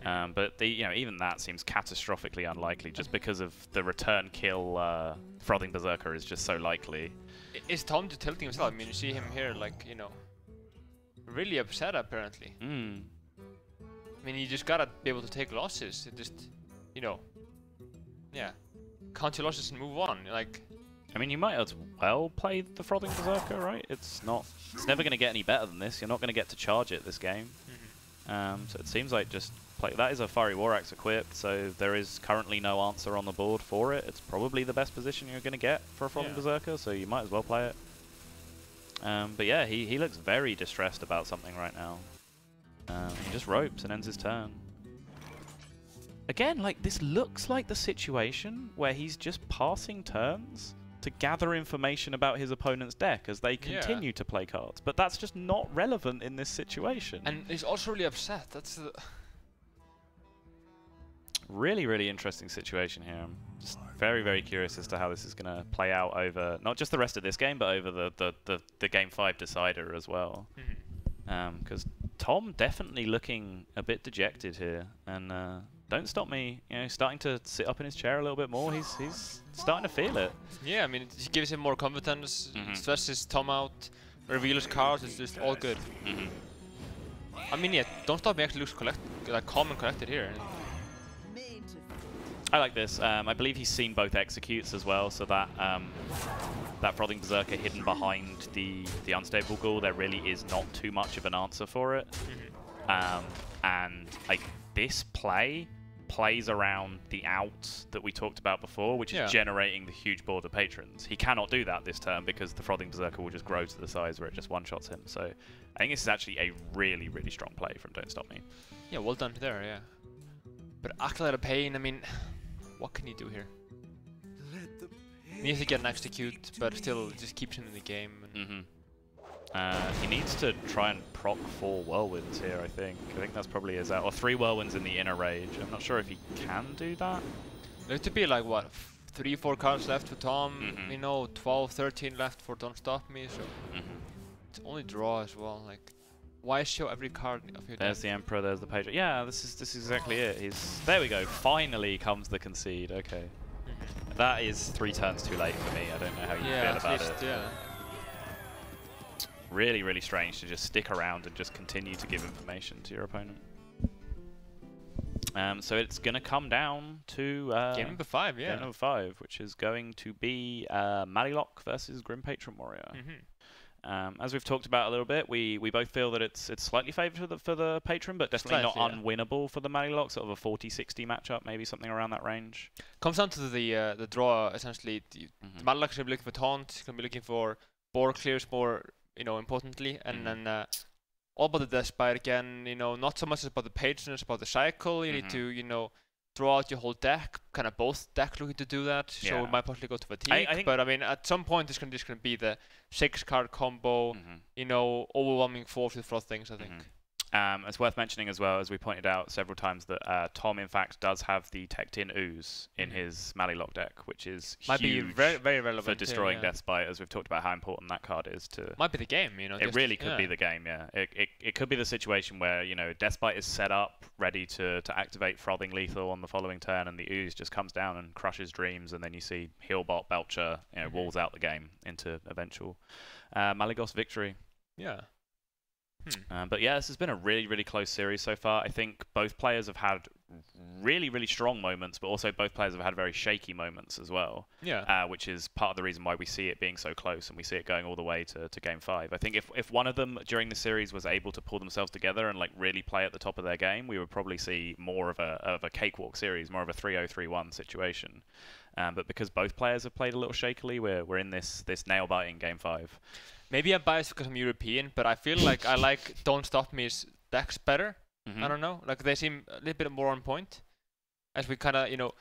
But even that seems catastrophically unlikely just because of the return kill Frothing Berserker is just so likely. Is Tom just tilting himself? I mean, you see him here, like, you know, really upset apparently. I mean, you just gotta be able to take losses. It just, you know, count your losses and move on. Like, I mean, you might as well play the Frothing Berserker, right? It's never gonna get any better than this. You're not gonna get to charge it this game. So it seems like just play. That is a Fiery War Axe equipped, so there is currently no answer on the board for it. It's probably the best position you're going to get for a Frothing Berserker, so you might as well play it. But yeah, he looks very distressed about something right now. He just ropes and ends his turn. Again, like, this looks like the situation where he's just passing turns to gather information about his opponent's deck as they continue to play cards. But that's just not relevant in this situation. And he's also really upset. That's the... Really, really interesting situation here. I'm just very, very curious as to how this is going to play out over not just the rest of this game, but over the Game 5 decider as well. Because Tom definitely looking a bit dejected here. And Don't Stop Me, you know, starting to sit up in his chair a little bit more. He's starting to feel it. Yeah, I mean, it gives him more confidence, stresses Tom out, reveals cards, it's just all good. I mean, yeah, Don't Stop Me actually looks calm and collected here. I like this. I believe he's seen both executes as well, so that that Frothing Berserker hidden behind the Unstable Ghoul, there really is not too much of an answer for it. And like this plays around the out that we talked about before, which is generating the huge board of patrons. He cannot do that this turn because the Frothing Berserker will just grow to the size where it just one-shots him. So I think this is actually a really, really strong play from Don't Stop Me. Yeah, well done there, yeah. But Acolyte of Pain, I mean, what can he do here? He needs to get an execute, but still it just keeps him in the game. He needs to try and proc 4 Whirlwinds here, I think. I think that's probably his out. Or 3 Whirlwinds in the Inner Rage. I'm not sure if he can do that. There to be like, what, 3-4 cards left for Tom. You know, 12-13 left for DontStopMe. So it's only draw as well. Like, why show every card of your There's deck? the Emperor, there's the Page. Yeah, this is exactly it. There we go. Finally comes the concede. Okay. That is 3 turns too late for me. I don't know how you feel about it. Yeah. Really, really strange to just stick around and just continue to give information to your opponent. So it's going to come down to game number 5, yeah. Game number 5, which is going to be Malilock versus Grim Patron Warrior. As we've talked about a little bit, we both feel that it's slightly favoured for the Patron, but definitely not unwinnable for the Malilock. Sort of a 40-60 matchup, maybe something around that range. Comes down to the draw essentially. The Malilock is going to be looking for taunt. He's going to be looking for board clears more, you know, importantly, and then all about the Despite again. You know, not so much about the Patron, it's about the cycle. You need to, you know, draw out your whole deck. Kind of both decks looking to do that. So it might possibly go to fatigue. I think but I mean, at some point, it's going to be the 6-card combo. You know, overwhelming force with Frothings, I think. It's worth mentioning as well, as we pointed out several times, that Tom, in fact, does have the Tectin Ooze in his Malilock deck, which is might huge be very, very relevant for destroying Deathbite, as we've talked about how important that card is to... Might be the game, you know. It really could be the game, yeah. It could be the situation where, you know, Deathbite is set up, ready to activate Frothing Lethal on the following turn, and the Ooze just comes down and crushes Dreams, and then you see Healbot, Belcher, you know, walls out the game into eventual Malygos victory. Yeah. But yeah, this has been a really, really close series so far. I think both players have had really, really strong moments, but also both players have had very shaky moments as well. Yeah. Which is part of the reason why we see it being so close and we see it going all the way to Game 5. I think if one of them during the series was able to pull themselves together and like really play at the top of their game, we would probably see more of a cakewalk series, more of a 3-0-3-1 situation. But because both players have played a little shakily, we're in this nail-biting Game 5. Maybe I'm biased because I'm European, but I feel like I like DontStopMe's decks better. I don't know. Like, they seem a little bit more on point. As we kind of, you know,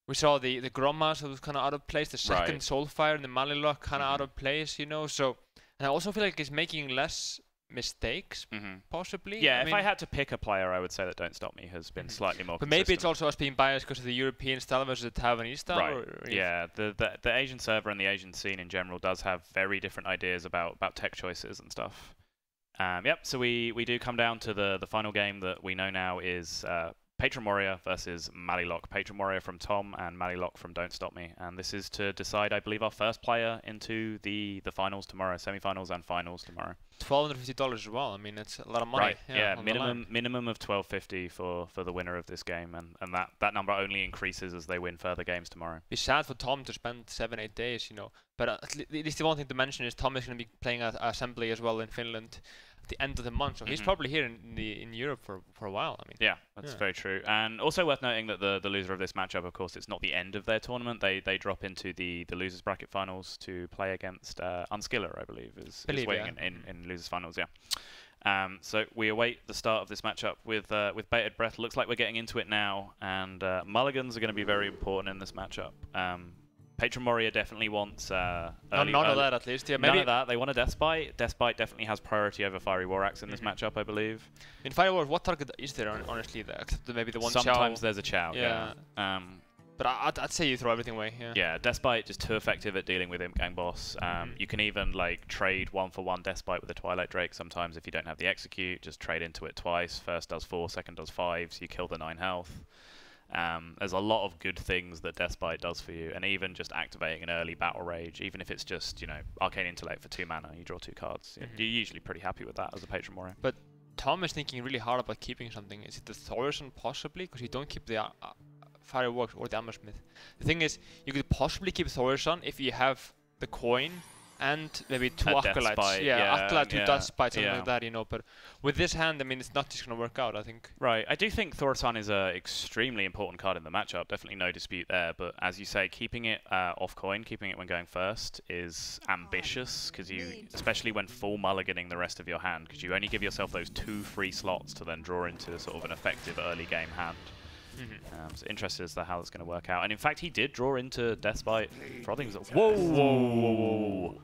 we saw the Grommas was kind of out of place. The second Soulfire and the Malilock kind of out of place, you know. So, and I also feel like it's making less mistakes, possibly. Yeah, if I had to pick a player, I would say that DontStopMe has been slightly more But consistent. maybe it's also us being biased because of the European style versus the Taiwanese style. Right. Yeah, the Asian server and the Asian scene in general does have very different ideas about tech choices and stuff. Yep, so we do come down to the final game that we know now is Patron Warrior versus Malilock. Patron Warrior from Tom and Malilock from DontStopMe. And this is to decide, I believe, our first player into the finals tomorrow, semi-finals and finals tomorrow. $1,250 as well. I mean, it's a lot of money. Right. Yeah, minimum of $1,250 for the winner of this game, and that number only increases as they win further games tomorrow. It's sad for Tom to spend 7-8 days, you know. But at least the one thing to mention is Tom is going to be playing at Assembly as well in Finland at the end of the month, so he's probably here in Europe for a while. I mean, yeah, that's very true. And also worth noting that the loser of this matchup, of course, it's not the end of their tournament. They drop into the losers bracket finals to play against Unskiller, I believe, is waiting in losers finals. Yeah. So we await the start of this matchup with bated breath. Looks like we're getting into it now, and mulligans are going to be very important in this matchup. Patron Warrior definitely wants none of that, at least. Yeah, maybe none of that. They want a Deathbite. Deathbite definitely has priority over Fiery War Axe in this matchup, I believe. In Fiery War, what target is there, honestly, except maybe the one Sometimes Chow? There's a Chow, yeah. But I'd say you throw everything away, yeah. Yeah, Deathbite just too effective at dealing with Imp Gang Boss. You can even like trade 1-for-1 Deathbite with a Twilight Drake sometimes if you don't have the Execute. Just trade into it twice. First does 4, second does 5, so you kill the 9 health. There's a lot of good things that Deathbite does for you, and even just activating an early Battle Rage, even if it's just, you know, Arcane Intellect for 2 mana, you draw 2 cards. You're usually pretty happy with that as a Patron Warrior. But Tom is thinking really hard about keeping something. Is it the Thorson possibly? Because you don't keep the Fireworks or the Hammersmith. The thing is, you could possibly keep Thorson if you have the coin and maybe 2 Acolytes. Acolyte, 2 Deathbites, something like that, you know. But with this hand, I mean, it's not just going to work out, I think. Right. I do think Thorson is an extremely important card in the matchup. Definitely no dispute there. But as you say, keeping it off coin, keeping it when going first is ambitious, because you, especially when full mulliganing the rest of your hand, because you only give yourself those 2 free slots to then draw into sort of an effective early game hand. So interested as to how that's going to work out. And in fact, he did draw into Deathbite. Frothing's whoa.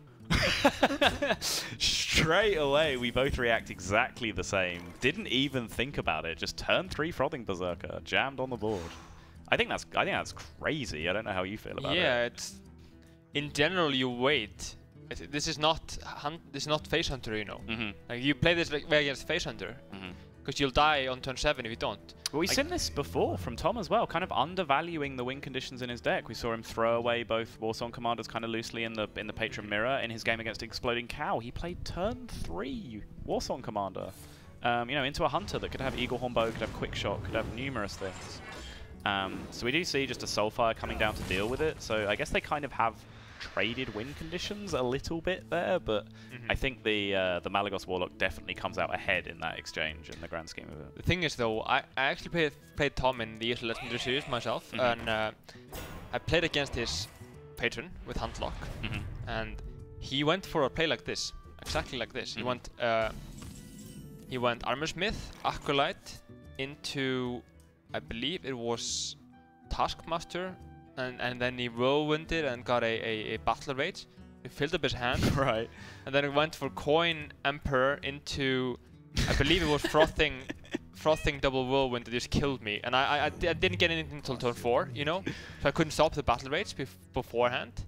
Straight away, we both react exactly the same. Didn't even think about it. Just turn 3 Frothing Berserker. Jammed on the board. I think that's crazy. I don't know how you feel about it. Yeah, it's in general you wait. This is not Face Hunter, you know. Like you play this way against Face Hunter, because you'll die on turn 7 if you don't. Well, we've seen this before from Tom as well, kind of undervaluing the win conditions in his deck. We saw him throw away both Warsong Commanders kind of loosely in the Patron Mirror in his game against Exploding Cow. He played turn 3 Warsong Commander, you know, into a Hunter that could have Eaglehorn Bow, could have Quick Shot, could have numerous things. So we do see just a Soulfire coming down to deal with it. So I guess they kind of have traded win conditions a little bit there, but I think the Malagos Warlock definitely comes out ahead in that exchange in the grand scheme of it. The thing is, though, I actually played Tom in the ESL Legendary Series myself, and I played against his patron with Huntlock, and he went for a play like this, exactly like this. He went Armorsmith, Acolyte into, I believe it was Taskmaster. And then he whirlwinded and got a Battle Rage. He filled up his hand. Right. And then it went for Coin Emperor into, I believe it was Frothing Double Whirlwind that just killed me. And I didn't get anything until turn 4, you know? So I couldn't stop the Battle Rage beforehand.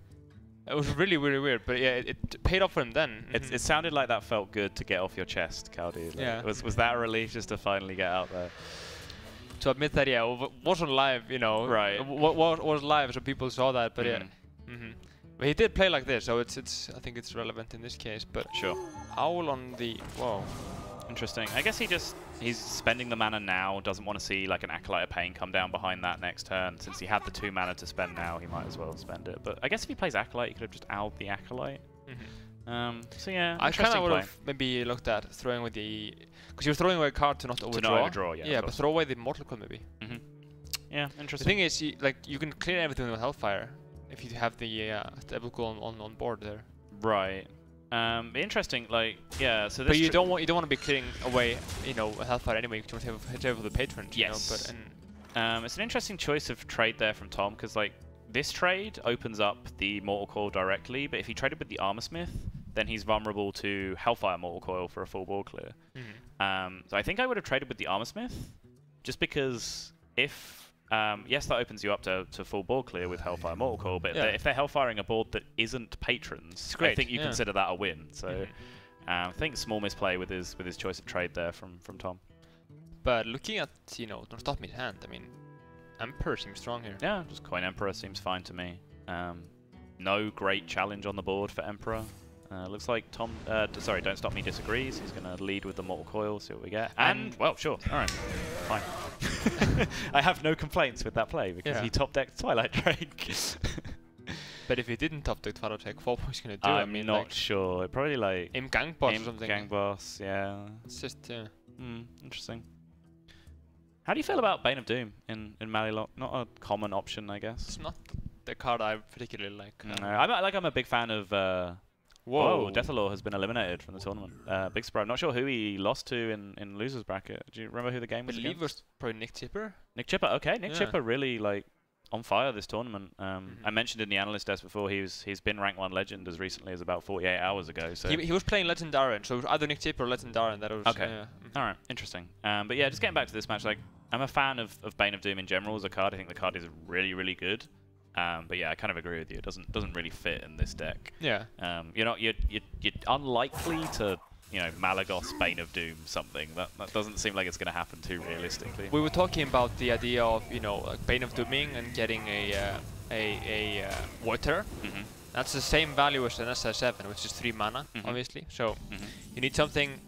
It was really, really weird, but yeah, it paid off for him then. It sounded like that felt good to get off your chest, Cowdy. Like, yeah. Was that a relief just to finally get out there? To admit that, yeah, wasn't live, you know. Right. Was live, so people saw that, but yeah. But he did play like this, so it's. I think it's relevant in this case. But sure. Owl on the whoa. Interesting. I guess he's spending the mana now. Doesn't want to see like an Acolyte of Pain come down behind that next turn. Since he had the 2 mana to spend now, he might as well spend it. But I guess if he plays Acolyte, he could have just owled the Acolyte. So yeah, I kind of would have maybe looked at throwing with the, because you're throwing away a card to not overdraw. To not overdraw, yeah. Yeah, but throw away the Mortal Coil maybe. Yeah, interesting. The thing is, you can clear everything with Hellfire if you have the Evocal on board there. Right. Interesting. Like, yeah. So this. But you don't want to be clearing away, you know, Hellfire anyway. You want to have the patron. Yes. You know, but it's an interesting choice of trade there from Tom, because like this trade opens up the Mortal Coil directly, but if he traded with the Armorsmith, then he's vulnerable to Hellfire Mortal Coil for a full board clear. So I think I would have traded with the Armorsmith, just because if, yes, that opens you up to full board clear with Hellfire Mortal Coil, but if they're Hellfiring a board that isn't patrons, I think you consider that a win. So I think small misplay with his choice of trade there from Tom. But looking at, you know, DontStopMe's hand, I mean, Emperor seems strong here. Yeah, just Coin Emperor seems fine to me. No great challenge on the board for Emperor. Looks like Tom, sorry, DontStopMe disagrees. He's going to lead with the Mortal Coil, see what we get. And, well, sure, alright, fine. I have no complaints with that play, because he top-decked Twilight Drake. But if he didn't top-deck Twilight Drake, what was he going to do? I'm not sure. Probably like... Aim Gang Boss or something. Gang Boss, yeah. It's just, interesting. How do you feel about Bane of Doom in Malilok? Not a common option, I guess. It's not the card I particularly like. No, I'm a big fan of... Whoa, Deathalore has been eliminated from the tournament. Big surprise. I'm not sure who he lost to in loser's bracket. Do you remember who the game was against? I believe it was probably Nick Chipper. Nick Chipper, okay. Nick Chipper really like on fire this tournament. I mentioned in the analyst desk before he's been rank 1 legend as recently as about 48 hours ago. So he was playing Legend Darren, so it was either Nick Chipper or Legend Darren. That was okay. All right, interesting. But yeah, just getting back to this match, like I'm a fan of Bane of Doom in general as a card. I think the card is really, really good. But yeah, I kind of agree with you. It doesn't really fit in this deck. Yeah. You're unlikely to, you know, Malagos Bane of Doom something. That doesn't seem like it's going to happen too realistically. We were talking about the idea of, you know, like Bane of Dooming and getting a Water. That's the same value as an SR7, which is 3 mana, obviously. So you need something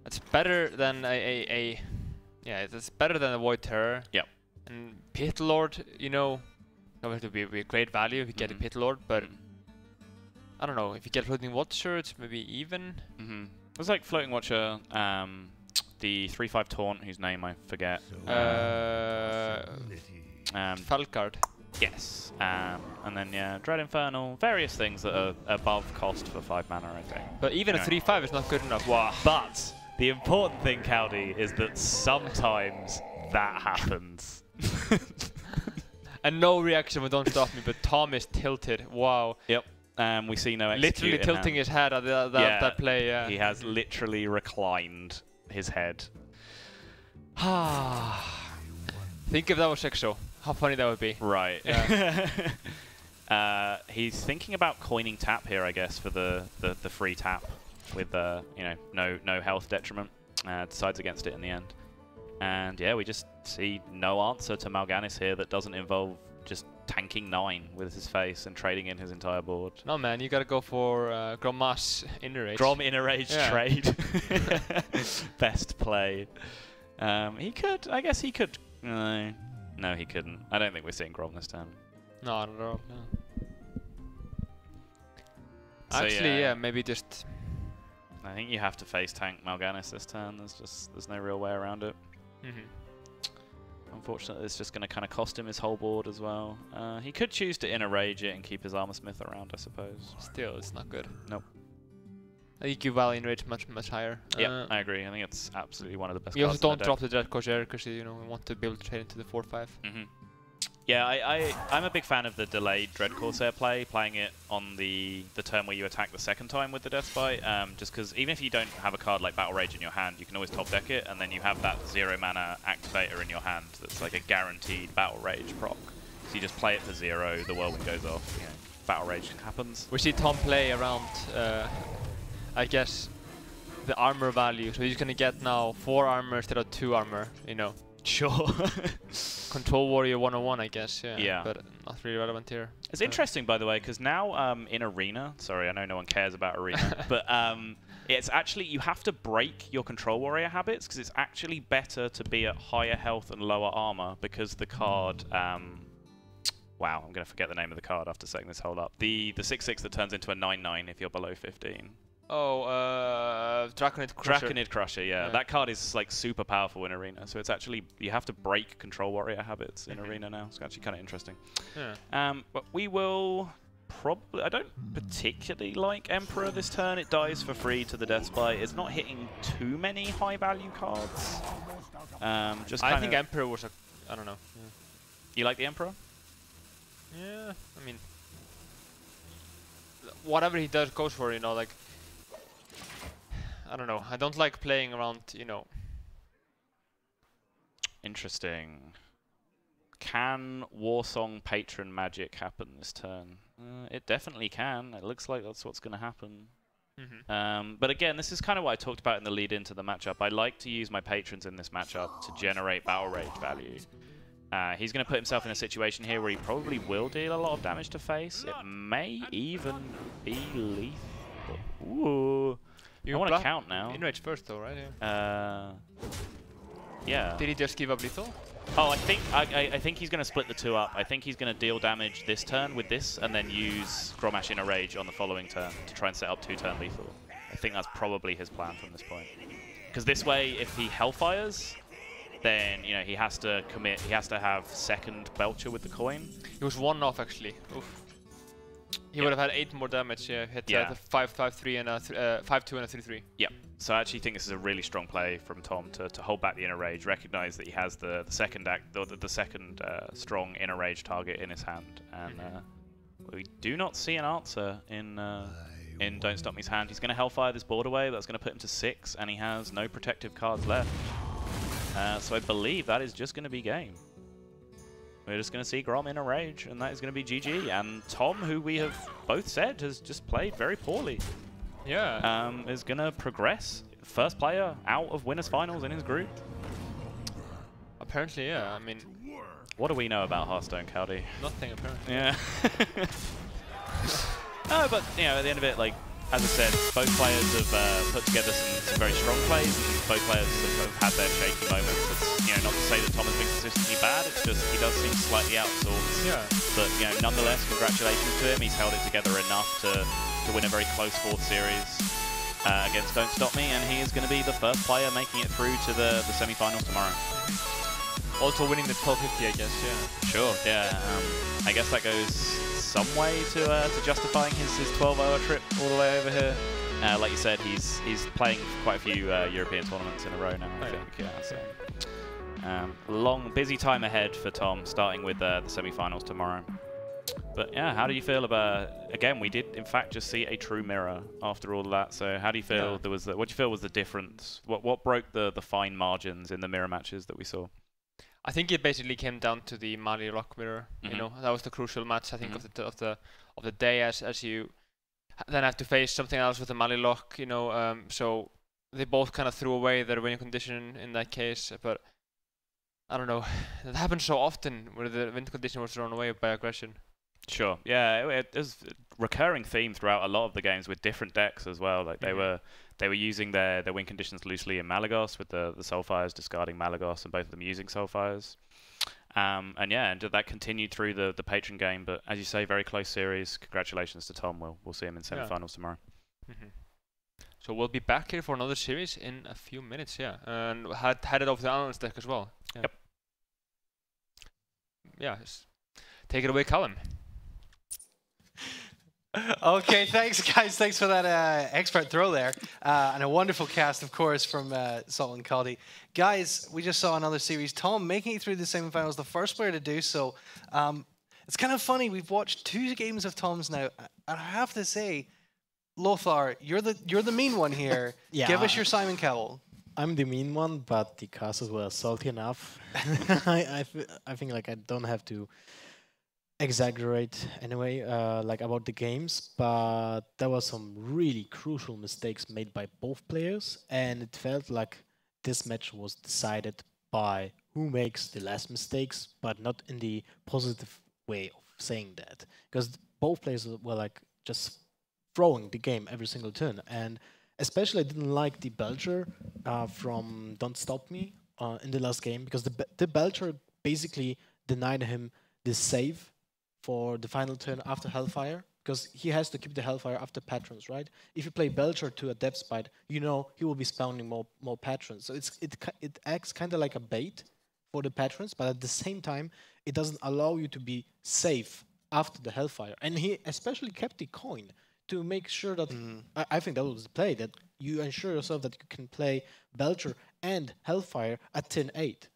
that's better than that's better than a Void Terror. Yeah. And Pit Lord, you know, going to be a great value if you get a Pit Lord, but I don't know, if you get Floating Watcher, it's maybe even. It's like Floating Watcher, the 3/5 Taunt, whose name I forget. Falcard. Yes. And then, yeah, Dread Infernal, various things that are above cost for 5 mana, I think. But even a 3/5 is not good enough. Wow. But the important thing, Cowdy, is that sometimes that happens. And no reaction with DontStopMe, but Tom is tilted. Wow. Yep. We see no execute. Literally tilting his head at that play. Yeah. He has literally reclined his head. Think if that was Exo. How funny that would be. Right. Yeah. He's thinking about coining tap here, I guess, for the free tap with no health detriment. Decides against it in the end. And yeah, we just see no answer to Mal'Ganis here that doesn't involve just tanking 9 with his face and trading in his entire board. No, man, you gotta go for Grommash Inner Rage. Grom Inner Rage trade. Best play. He could, I guess he could. No, he couldn't. I don't think we're seeing Grom this turn. No, not at all. No. So Actually, yeah, maybe just. I think you have to face tank Mal'Ganis this turn. There's no real way around it. Unfortunately, it's just going to kind of cost him his whole board as well. He could choose to Inner Rage it and keep his Armor Smith around, I suppose. Still, it's not good. Nope. EQ value in rage much higher. Yeah, I agree. I think it's absolutely one of the best. You also don't drop the Dread Courtier because you want to be able to trade into the 4/5. Yeah, I'm a big fan of the delayed Dread Corsair play, playing it on the turn where you attack the second time with the Death Spite, just because even if you don't have a card like Battle Rage in your hand, you can always top deck it, and then you have that 0 mana activator in your hand that's like a guaranteed Battle Rage proc. So you just play it for 0, the Whirlwind goes off, Battle Rage happens. We see Tom play around, I guess, the armor value, so he's going to get now 4 armor instead of 2 armor, Sure. Control Warrior 101, I guess, yeah. But not really relevant here. It's interesting, by the way, because now in Arena, sorry, I know no one cares about Arena, but it's actually, you have to break your Control Warrior habits, because it's actually better to be at higher health and lower armor, because the card, wow, I'm going to forget the name of the card after setting this hold up. The 6/6 that turns into a 9/9 if you're below 15. Oh, Draconid Crusher. Draconid Crusher, yeah. That card is like super powerful in Arena, so it's actually, you have to break Control Warrior habits in Arena now. It's actually kind of interesting. Yeah. But we will probably, I don't particularly like Emperor this turn. It dies for free to the Death Spite. It's not hitting too many high value cards. I think Emperor was I don't know. Yeah. You like the Emperor? Yeah, I mean, whatever he does goes for, like, I don't know. I don't like playing around, Interesting. Can Warsong Patron magic happen this turn? It definitely can. It looks like that's what's going to happen. But again, this is kind of what I talked about in the lead into the matchup. I like to use my patrons in this matchup to generate Battle Rage value. He's going to put himself in a situation here where he probably will deal a lot of damage to face. It may even be lethal. Ooh. I want to count now. Enrage first though, right? Yeah. Did he just give up lethal? Oh, I think he's going to split the 2 up. I think he's going to deal damage this turn with this, and then use Grommash Inner Rage on the following turn to try and set up 2-turn lethal. I think that's probably his plan from this point. Because this way, if he Hellfires, then he has to commit. He has to have second Belcher with the coin. He was 1 off actually. Oof. He would have had 8 more damage. Yeah, hit the 5/5/3 and a 5/2 and a 3/3. Yeah. So I actually think this is a really strong play from Tom to hold back the Inner Rage, recognize that he has the second strong Inner Rage target in his hand, and we do not see an answer in Don't Stop Me's hand. He's going to Hellfire this board away. That's going to put him to 6, and he has no protective cards left. So I believe that is just going to be game. We're just going to see Grom Inner Rage, and that is going to be GG. And Tom, who we have both said has just played very poorly, is going to progress. First player out of winners finals in his group. Apparently, yeah. I mean, what do we know about Hearthstone, Cowdy? Nothing, apparently. Yeah. No, but at the end of it, like, as I said, both players have put together some very strong plays, and both players have had their shaky moments. It's, not to say that Tom has been consistently bad, it's just he does seem slightly out of sorts. Yeah. But, nonetheless, congratulations to him. He's held it together enough to win a very close 4th series against Don't Stop Me, and he is going to be the first player making it through to the semi-finals tomorrow. Also winning the 1250, I guess, yeah. Sure, yeah. I guess that goes some way to justifying his 12-hour trip all the way over here. Like you said, he's playing quite a few European tournaments in a row now, I think. Yeah, so long, busy time ahead for Tom, starting with the semi-finals tomorrow. But yeah, how do you feel about? Again, we did in fact just see a true mirror after all of that. So how do you feel? What do you feel was the difference? What broke the fine margins in the mirror matches that we saw? I think it basically came down to the Mali lock mirror. You know, that was the crucial match I think of the day, as you then have to face something else with the Mali lock. You know, so they both kind of threw away their winning condition in that case. But I don't know, that happens so often where the winning condition was thrown away by aggression. Sure. Yeah, there's a recurring theme throughout a lot of the games with different decks as well. Like they were using their win conditions loosely in Malagos with the Soulfires discarding Malagos and both of them using Soulfires. And that continued through the Patron game. But as you say, very close series. Congratulations to Tom. We'll see him in semi-finals tomorrow. So we'll be back here for another series in a few minutes. Yeah, and headed over to the Allen's deck as well. Yeah. Yep. Yeah. Take it away, Callum. Okay, thanks guys. Thanks for that expert throw there. And a wonderful cast, of course, from Salt and Cody. Guys, we just saw another series. Tom making it through the semifinals, the first player to do so. It's kind of funny. We've watched 2 games of Tom's now. And I have to say, Lothar, you're the mean one here. Yeah. Give us your Simon Cowell. I'm the mean one, but the casters were salty enough. I think like I don't have to exaggerate anyway, like about the games, but there were some really crucial mistakes made by both players, and it felt like this match was decided by who makes the less mistakes, but not in the positive way of saying that, because both players were like just throwing the game every single turn, and especially I didn't like the Belcher from DontStopMe in the last game, because the Belcher basically denied him the save for the final turn after Hellfire, because he has to keep the Hellfire after Patrons, right? If you play Belcher to a Depth Spite, you know he will be spawning more Patrons. So it acts kind of like a bait for the Patrons, but at the same time, it doesn't allow you to be safe after the Hellfire. And he especially kept the coin to make sure that, I think that was the play, that you ensure yourself that you can play Belcher and Hellfire at turn 8.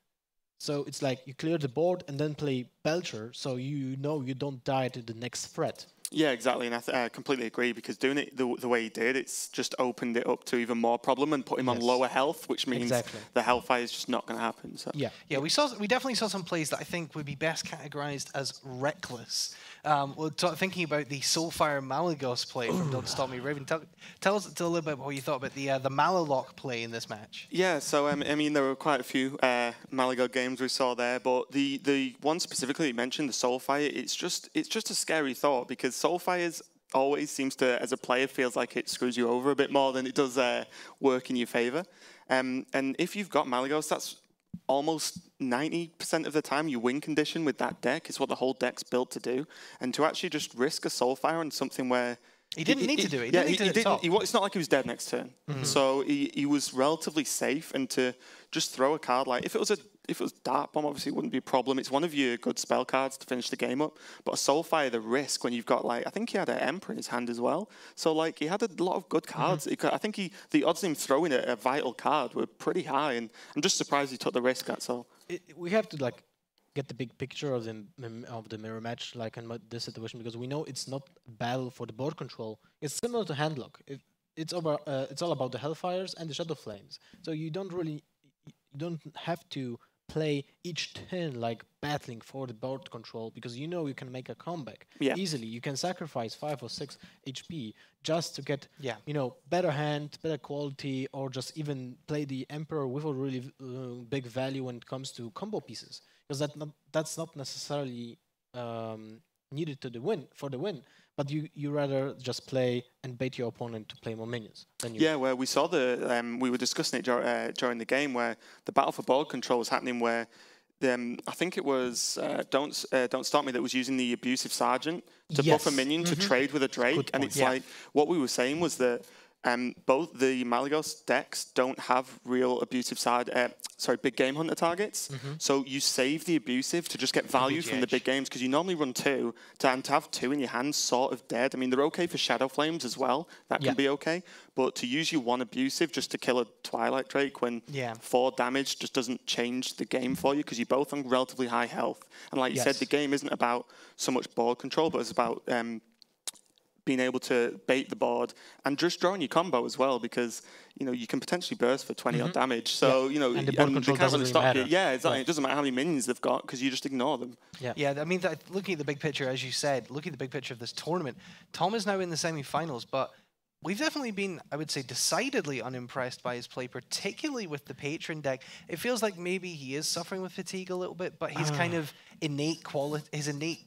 So it's like you clear the board and then play Belcher, so you know you don't die to the next threat. Yeah, exactly, and I completely agree, because doing it the way he did, it's just opened it up to even more problem and put him on lower health, which means the Hellfire is just not going to happen. So. Yeah, we definitely saw some plays that I think would be best categorized as reckless. Thinking about the Soulfire Malagos play from DontStopMe, Raven, tell us a little bit what you thought about the Malalock play in this match. Yeah, so I mean there were quite a few Malagos games we saw there, but the one specifically you mentioned, the Soulfire, it's just a scary thought, because Soulfires always seems to, as a player, feels like it screws you over a bit more than it does work in your favor. And if you've got Malagos, that's almost 90% of the time you win condition with that deck. It's what the whole deck's built to do. And to actually just risk a Soulfire on something where he didn't need to do it. It's not like he was dead next turn. So he was relatively safe, and to just throw a card like, if it was Dart Bomb, obviously it wouldn't be a problem. It's one of your good spell cards to finish the game up. But a Soulfire, the risk when you've got, like, I think he had an Emperor in his hand as well. So like he had a lot of good cards. I think the odds of him throwing a vital card were pretty high, and I'm just surprised he took the risk. That's all. We have to like get the big picture of the mirror match, like in this situation, because we know it's not a battle for the board control. It's similar to Handlock. It's all about the Hellfires and the Shadow Flames. So you don't have to play each turn like battling for the board control, because you know you can make a comeback easily. You can sacrifice 5 or 6 HP just to get better hand, better quality, or just even play the Emperor with a really big value when it comes to combo pieces, because that's not necessarily needed for the win. But you rather just play and bait your opponent to play more minions than you. Yeah, where we saw we were discussing it during the game, where the battle for board control was happening, where I think it was DontStopMe that was using the Abusive Sergeant to buff a minion to trade with a Drake, and it's like what we were saying was that both the Malagos decks don't have real big game hunter targets. So you save the abusive to just get value from the big games, because you normally run 2, and to have 2 in your hand sort of dead. I mean, they're okay for Shadow Flames as well. That can be okay. But to use your 1 abusive just to kill a Twilight Drake when 4 damage just doesn't change the game for you, because you're both on relatively high health. And like you said, the game isn't about so much board control, but it's about being able to bait the board and just drawing your combo as well, because you can potentially burst for 20 odd damage. So and the board control doesn't really matter. Yeah, exactly. It doesn't matter how many minions they've got because you just ignore them. Yeah. I mean, looking at the big picture, as you said, looking at the big picture of this tournament, Tom is now in the semi-finals, but we've definitely been, I would say, decidedly unimpressed by his play, particularly with the patron deck. It feels like maybe he is suffering with fatigue a little bit, but his kind of innate quality, his innate,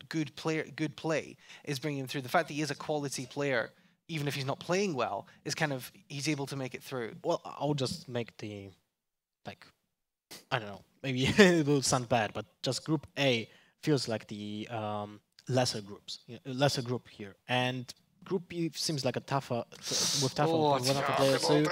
good play is bringing him through. The fact that he is a quality player, even if he's not playing well, is kind of, he's able to make it through. Well, I'll just make the, I don't know, maybe it will sound bad, but just Group A feels like the lesser group here. And Group B seems like a tougher players. So,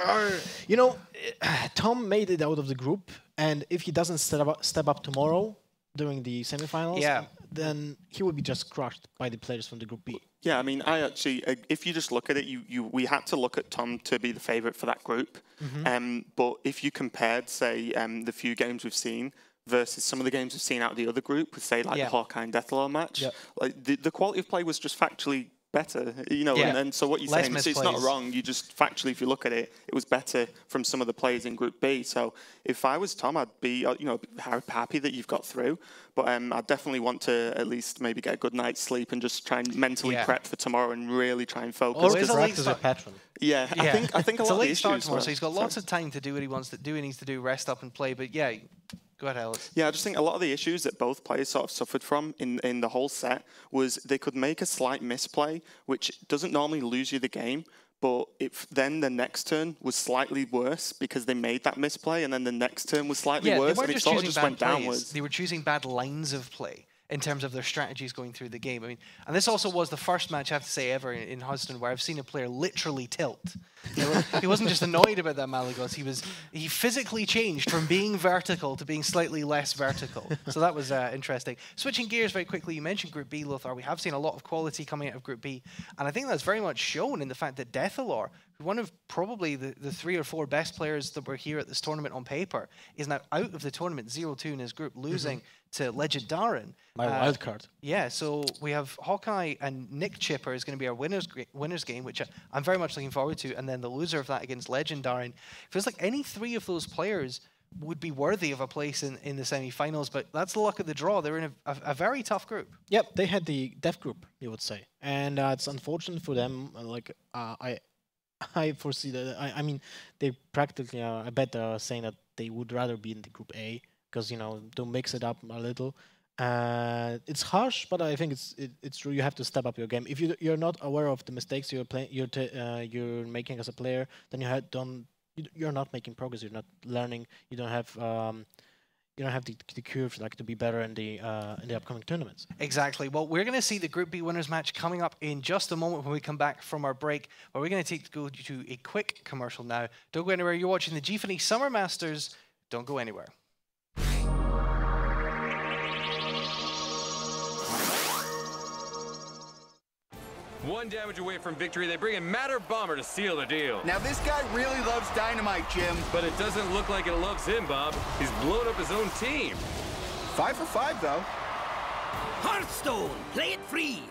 Tom made it out of the group, and if he doesn't step up tomorrow during the semifinals, then he will be just crushed by the players from the Group B. Yeah, I mean, I actually, if you just look at it, we had to look at Tom to be the favourite for that group. But if you compared, say, the few games we've seen versus some of the games we've seen out of the other group, with say like the Hawkeye and Deathlore match, like the quality of play was just factually better, and so what you're saying, it's not wrong. You just factually, if you look at it, it was better from some of the players in Group B. So if I was Tom, I'd be, happy that you've got through. But I definitely want to at least maybe get a good night's sleep and just try and mentally prep for tomorrow and really try and focus. Or practice a patron. Yeah, I think a lot of the issues. Tomorrow, so he's got lots of time to do what he wants to do. He needs to do rest up and play. But yeah. Go ahead, Alex. Yeah, I just think a lot of the issues that both players sort of suffered from in the whole set was they could make a slight misplay, which doesn't normally lose you the game, but if then the next turn was slightly worse because they made that misplay, and then the next turn was slightly worse, and it sort of just went downwards. They were choosing bad lines of play in terms of their strategies going through the game. I mean, and this also was the first match, I have to say, ever in Hearthstone where I've seen a player literally tilt. He wasn't just annoyed about that Malygos, he physically changed from being vertical to being slightly less vertical. So that was interesting. Switching gears very quickly, you mentioned Group B, Lothar. We have seen a lot of quality coming out of Group B, and I think that's very much shown in the fact that Deathlore, one of probably the 3 or 4 best players that were here at this tournament on paper, is now out of the tournament, 0-2 in his group, losing to Legend Darren. My wild card. Yeah, so we have Hawkeye and Nick Chipper is going to be our winners game, which I'm very much looking forward to, and then the loser of that against Legend Darren. Feels like any 3 of those players would be worthy of a place in the semi-finals, but that's the luck of the draw. They're in a very tough group. Yep, they had the death group, you would say, and it's unfortunate for them. I foresee that. I mean, they practically are. I bet they're saying that they would rather be in the Group A because to mix it up a little. It's harsh, but I think it's true. You have to step up your game. If you're not aware of the mistakes you're making as a player, then you're not making progress. You're not learning. You don't have the curve to be better in the upcoming tournaments. Exactly. Well, we're going to see the Group B winners match coming up in just a moment when we come back from our break. But we're going to go to a quick commercial now. Don't go anywhere. You're watching the Gfinity Summer Masters. Don't go anywhere. One damage away from victory, they bring in Matter Bomber to seal the deal. Now this guy really loves dynamite, Jim. But it doesn't look like it loves him, Bob. He's blown up his own team. 5 for 5, though. Hearthstone, play it free.